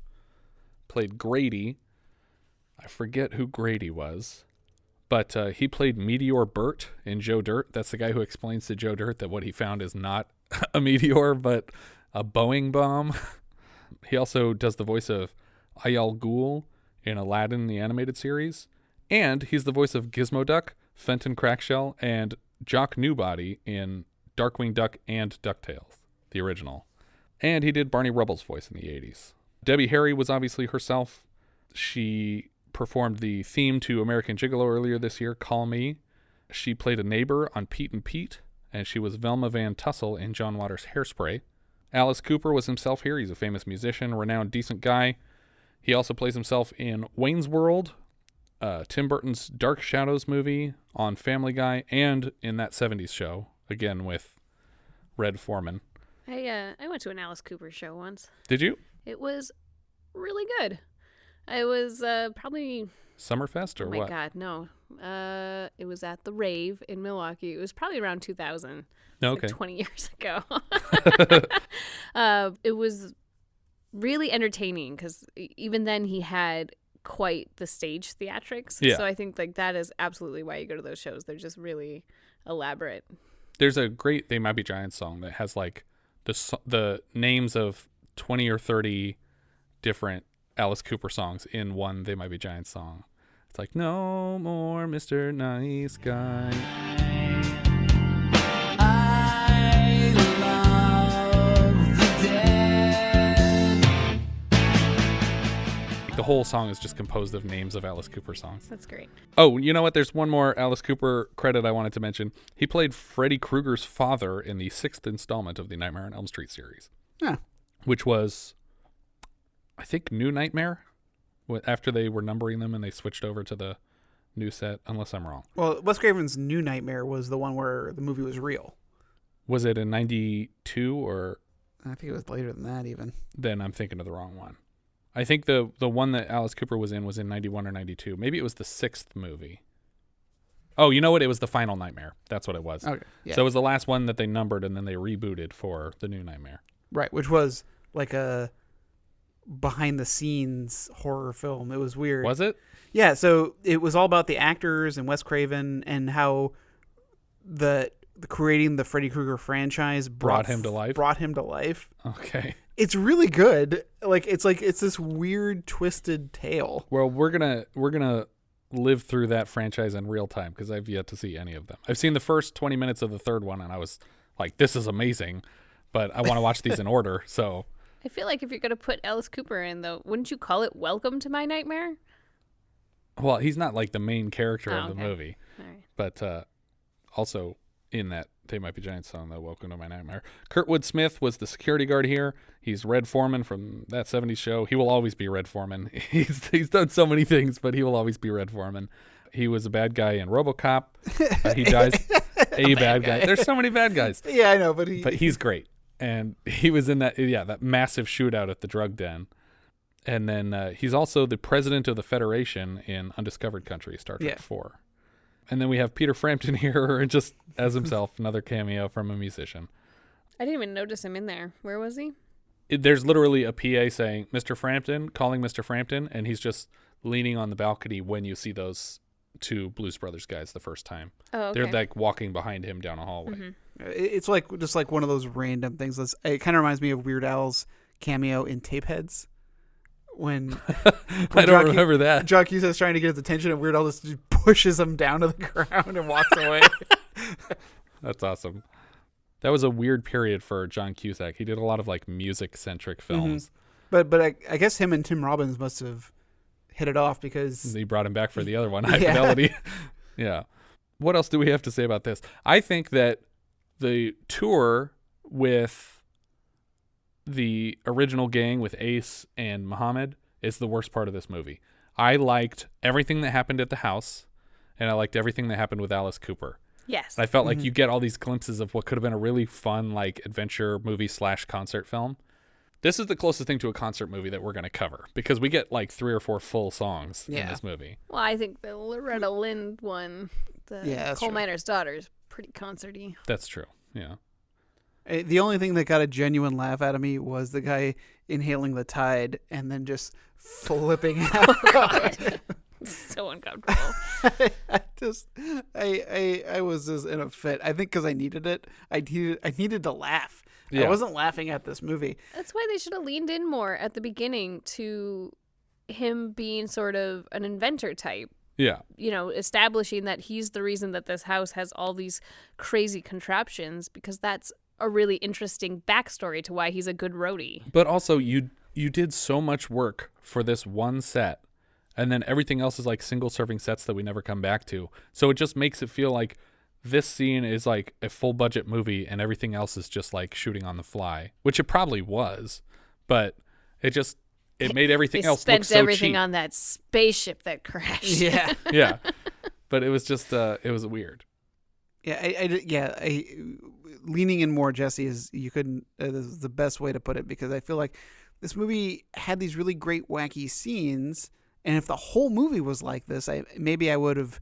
[SPEAKER 8] played Grady. I forget who Grady was. But he played Meteor Burt in Joe Dirt. That's the guy who explains to Joe Dirt that what he found is not a meteor, but a Boeing bomb. He also does the voice of Ayal Ghul in Aladdin, the animated series. And he's the voice of Gizmo Duck, Fenton Crackshell, and Jock Newbody in Darkwing Duck and DuckTales, the original. And he did Barney Rubble's voice in the 80s. Debbie Harry was obviously herself. She performed the theme to American Gigolo earlier this year, Call Me. She played a neighbor on Pete and Pete, and she was Velma Van Tussle in John Waters' Hairspray. Alice Cooper was himself here. He's a famous musician, renowned, decent guy. He also plays himself in Wayne's World, Tim Burton's Dark Shadows movie, on Family Guy, and in that 70s show, again with Red Foreman.
[SPEAKER 9] I went to an Alice Cooper show once.
[SPEAKER 8] Did you?
[SPEAKER 9] It was really good. I was probably...
[SPEAKER 8] Summerfest or what?
[SPEAKER 9] Oh my God, no. It was at the Rave in Milwaukee. It was probably around 2000.
[SPEAKER 8] Okay.
[SPEAKER 9] Like 20 years ago. It was really entertaining because even then he had quite the stage theatrics.
[SPEAKER 8] Yeah.
[SPEAKER 9] So I think like that is absolutely why you go to those shows. They're just really elaborate.
[SPEAKER 8] There's a great They Might Be Giants song that has like the names of 20 or 30 different Alice Cooper songs in one They Might Be Giants song. It's like, no more Mr. Nice Guy. I love the dead. The whole song is just composed of names of Alice Cooper songs.
[SPEAKER 9] That's great.
[SPEAKER 8] Oh, you know what? There's one more Alice Cooper credit I wanted to mention. He played Freddy Krueger's father in the 6th installment of the Nightmare on Elm Street series.
[SPEAKER 10] Yeah.
[SPEAKER 8] which was, I think, New Nightmare, after they were numbering them and they switched over to the new set, unless I'm wrong.
[SPEAKER 10] Well, Wes Craven's New Nightmare was the one where the movie was real.
[SPEAKER 8] Was it in 92 or?
[SPEAKER 10] I think it was later than that even.
[SPEAKER 8] Then I'm thinking of the wrong one. I think the one that Alice Cooper was in 91 or 92. Maybe it was the 6th movie. Oh, you know what? It was the Final Nightmare. That's what it was.
[SPEAKER 10] Okay. Yeah.
[SPEAKER 8] So it was the last one that they numbered and then they rebooted for the New Nightmare.
[SPEAKER 10] Right, which was like a behind the scenes horror film. It was weird.
[SPEAKER 8] Was it?
[SPEAKER 10] Yeah, so it was all about the actors and Wes Craven and how the creating the Freddy Krueger franchise
[SPEAKER 8] brought him to life. Okay.
[SPEAKER 10] It's really good. It's this weird twisted tale.
[SPEAKER 8] Well, we're gonna live through that franchise in real time because I've yet to see any of them. I've seen the first 20 minutes of the third one and I was like, this is amazing, but I want to watch these in order. So
[SPEAKER 9] I feel like if you're going to put Alice Cooper in, though, wouldn't you call it Welcome to My Nightmare?
[SPEAKER 8] Well, he's not like the main character of the
[SPEAKER 9] okay.
[SPEAKER 8] movie.
[SPEAKER 9] All right.
[SPEAKER 8] But also in that They Might Be Giants song, though, Welcome to My Nightmare. Kurtwood Smith was the security guard here. He's Red Foreman from that 70s show. He will always be Red Foreman. He's done so many things, but he will always be Red Foreman. He was a bad guy in RoboCop. He dies a bad guy. There's so many bad guys.
[SPEAKER 10] Yeah, I know, but
[SPEAKER 8] he's great. And he was in that massive shootout at the drug den. And then he's also the president of the Federation in Undiscovered Country, Star Trek 4. And then we have Peter Frampton here, just as himself, another cameo from a musician.
[SPEAKER 9] I didn't even notice him in there. Where was he?
[SPEAKER 8] There's literally a PA saying, Mr. Frampton, calling Mr. Frampton, and he's just leaning on the balcony when you see those two Blues Brothers guys the first time.
[SPEAKER 9] Oh, okay.
[SPEAKER 8] They're like walking behind him down a hallway.
[SPEAKER 10] Mm-hmm. It's just like one of those random things. It kind of reminds me of Weird Al's cameo in Tapeheads. When
[SPEAKER 8] I don't remember that.
[SPEAKER 10] John Cusack's trying to get his attention and Weird Al just pushes him down to the ground and walks away.
[SPEAKER 8] That's awesome. That was a weird period for John Cusack. He did a lot of like music-centric films.
[SPEAKER 10] Mm-hmm. But I guess him and Tim Robbins must have hit it off because
[SPEAKER 8] he brought him back for the other one, High Fidelity. Yeah. What else do we have to say about this? I think that the tour with the original gang with Ace and Mohammed is the worst part of this movie. I liked everything that happened at the house, and I liked everything that happened with Alice Cooper.
[SPEAKER 9] Yes.
[SPEAKER 8] And I felt like you get all these glimpses of what could have been a really fun like adventure movie / concert film. This is the closest thing to a concert movie that we're going to cover because we get like 3 or 4 full songs in this movie.
[SPEAKER 9] Well, I think the Loretta Lynn one, the Coal Miner's Daughter, is pretty concerty.
[SPEAKER 8] That's true. Yeah.
[SPEAKER 10] The only thing that got a genuine laugh out of me was the guy inhaling the tide and then just flipping out.
[SPEAKER 9] Oh, God. So uncomfortable.
[SPEAKER 10] I was just in a fit. I think because I needed it. I needed to laugh.
[SPEAKER 8] Yeah.
[SPEAKER 10] I wasn't laughing at this movie.
[SPEAKER 9] That's why they should have leaned in more at the beginning to him being sort of an inventor type.
[SPEAKER 8] Yeah.
[SPEAKER 9] You know, establishing that he's the reason that this house has all these crazy contraptions, because that's a really interesting backstory to why he's a good roadie.
[SPEAKER 8] But also, you did so much work for this one set, and then everything else is like single-serving sets that we never come back to. So it just makes it feel like this scene is like a full-budget movie, and everything else is just like shooting on the fly, which it probably was, but it made everything else look so cheap.
[SPEAKER 9] Spent everything on that spaceship that crashed.
[SPEAKER 10] Yeah.
[SPEAKER 8] Yeah. But it was just, it was weird.
[SPEAKER 10] Yeah, leaning in more, Jesse, is is the best way to put it, because I feel like this movie had these really great wacky scenes, and if the whole movie was like this, maybe I would have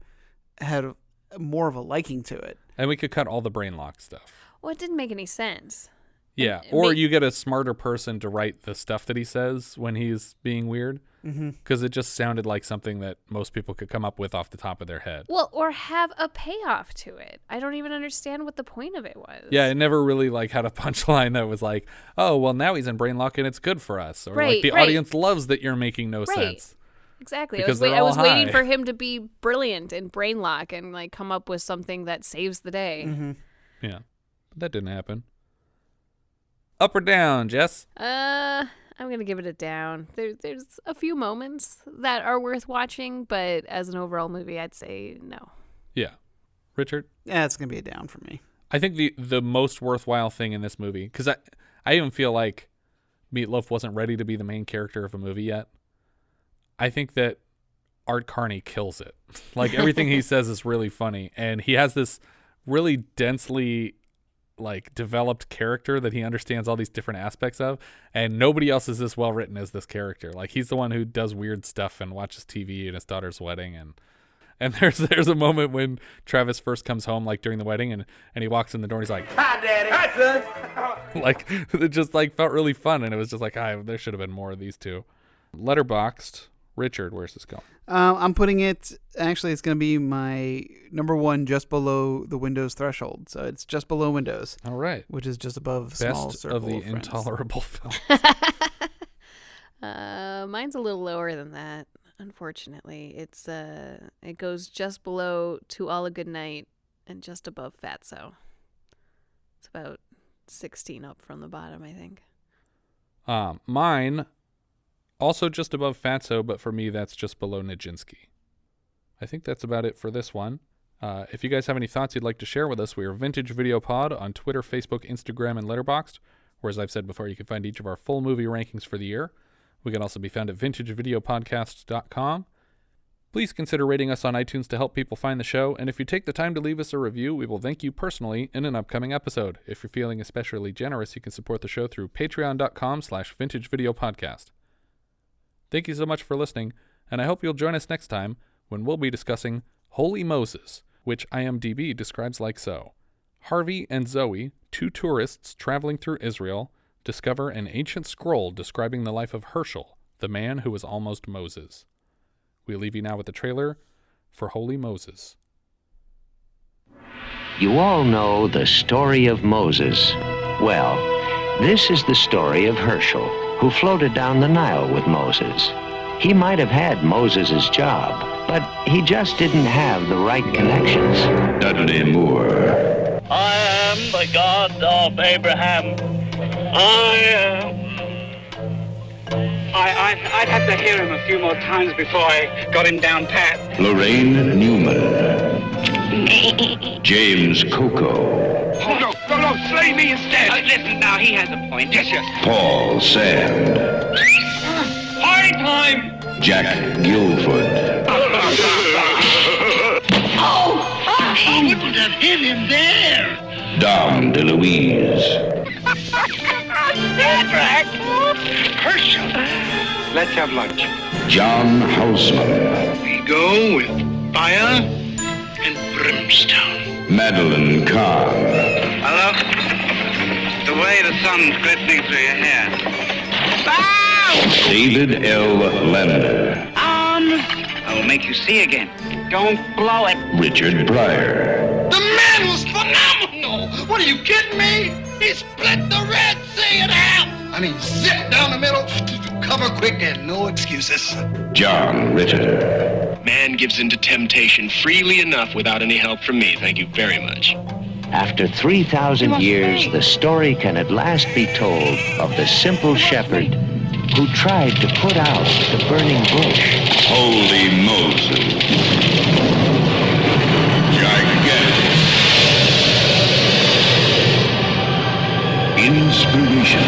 [SPEAKER 10] had more of a liking to it.
[SPEAKER 8] And we could cut all the brain lock stuff.
[SPEAKER 9] Well, it didn't make any sense.
[SPEAKER 8] Yeah, or you get a smarter person to write the stuff that he says when he's being weird, because it just sounded like something that most people could come up with off the top of their head.
[SPEAKER 9] Well, or have a payoff to it. I don't even understand what the point of it was.
[SPEAKER 8] Yeah, it never really like had a punchline that was like, oh, well, now he's in brain lock and it's good for us. Or like the audience loves that you're making no sense.
[SPEAKER 9] Exactly.
[SPEAKER 8] Because
[SPEAKER 9] I was waiting for him to be brilliant in brain lock and like come up with something that saves the day.
[SPEAKER 10] Mm-hmm.
[SPEAKER 8] Yeah, but that didn't happen. Up or down, Jess?
[SPEAKER 9] I'm going to give it a down. There's a few moments that are worth watching, but as an overall movie, I'd say no.
[SPEAKER 8] Yeah. Richard?
[SPEAKER 10] Yeah, it's going to be a down for me.
[SPEAKER 8] I think the most worthwhile thing in this movie, because I even feel like Meatloaf wasn't ready to be the main character of a movie yet. I think that Art Carney kills it. Like, everything he says is really funny, and he has this really densely like developed character that he understands all these different aspects of, and nobody else is this well written as this character. Like, he's the one who does weird stuff and watches TV at his daughter's wedding, and there's a moment when Travis first comes home, like during the wedding, and he walks in the door and he's like,
[SPEAKER 2] Hi, Daddy. Hi, son.
[SPEAKER 8] like, it just like felt really fun, and it was just like, there should have been more of these two. Letterboxd. Richard, where's this going?
[SPEAKER 10] I'm putting it, actually, it's going to be my number one, just below the Windows threshold. So it's just below Windows.
[SPEAKER 8] All right.
[SPEAKER 10] Which is just above
[SPEAKER 8] Best
[SPEAKER 10] Small Circle
[SPEAKER 8] of the
[SPEAKER 10] of Friends.
[SPEAKER 8] intolerable film.
[SPEAKER 9] Mine's a little lower than that, unfortunately. It goes just below To All a Good Night and just above Fatso. It's about 16 up from the bottom, I think.
[SPEAKER 8] Mine, also just above Fatso, but for me, that's just below Nijinsky. I think that's about it for this one. If you guys have any thoughts you'd like to share with us, we are Vintage Video Pod on Twitter, Facebook, Instagram, and Letterboxd, where, as I've said before, you can find each of our full movie rankings for the year. We can also be found at vintagevideopodcast.com. Please consider rating us on iTunes to help people find the show, and if you take the time to leave us a review, we will thank you personally in an upcoming episode. If you're feeling especially generous, you can support the show through patreon.com/vintagevideopodcast. Thank you so much for listening, and I hope you'll join us next time when we'll be discussing Holy Moses, which IMDb describes like so. Harvey and Zoe, two tourists traveling through Israel, discover an ancient scroll describing the life of Herschel, the man who was almost Moses. We leave you now with the trailer for Holy Moses.
[SPEAKER 17] You all know the story of Moses. Well, this is the story of Herschel, who floated down the Nile with Moses. He might have had Moses' job, but he just didn't have the right connections.
[SPEAKER 12] Dudley Moore.
[SPEAKER 18] I am the God of Abraham.
[SPEAKER 19] I'd have to hear him a few more times before I got him down pat.
[SPEAKER 12] Lorraine Newman. James Coco.
[SPEAKER 19] Oh, no, slay me instead. Listen, now, he has a point. Yes.
[SPEAKER 12] Paul Sand.
[SPEAKER 19] Party time!
[SPEAKER 12] Jack Guilford.
[SPEAKER 18] I wouldn't have hit him there.
[SPEAKER 12] Dom DeLuise.
[SPEAKER 19] Herschel. Let's have lunch.
[SPEAKER 12] John Houseman.
[SPEAKER 19] We go with fire and brimstone.
[SPEAKER 12] Madeline Kahn.
[SPEAKER 19] Hello? The way the sun's glistening through your hair.
[SPEAKER 12] David L. Lender.
[SPEAKER 19] I will make you see again. Don't blow it.
[SPEAKER 12] Richard Pryor.
[SPEAKER 2] The man was phenomenal. What, are you kidding me? He split the Red Sea in half. I mean, zip down the middle, cover quick, and no excuses.
[SPEAKER 12] John Ritter.
[SPEAKER 20] Man gives in to temptation freely enough without any help from me. Thank you very much.
[SPEAKER 17] After 3,000 years, the story can at last be told of the simple shepherd who tried to put out the burning bush.
[SPEAKER 12] Holy Moses. Gigantic. Inspiration.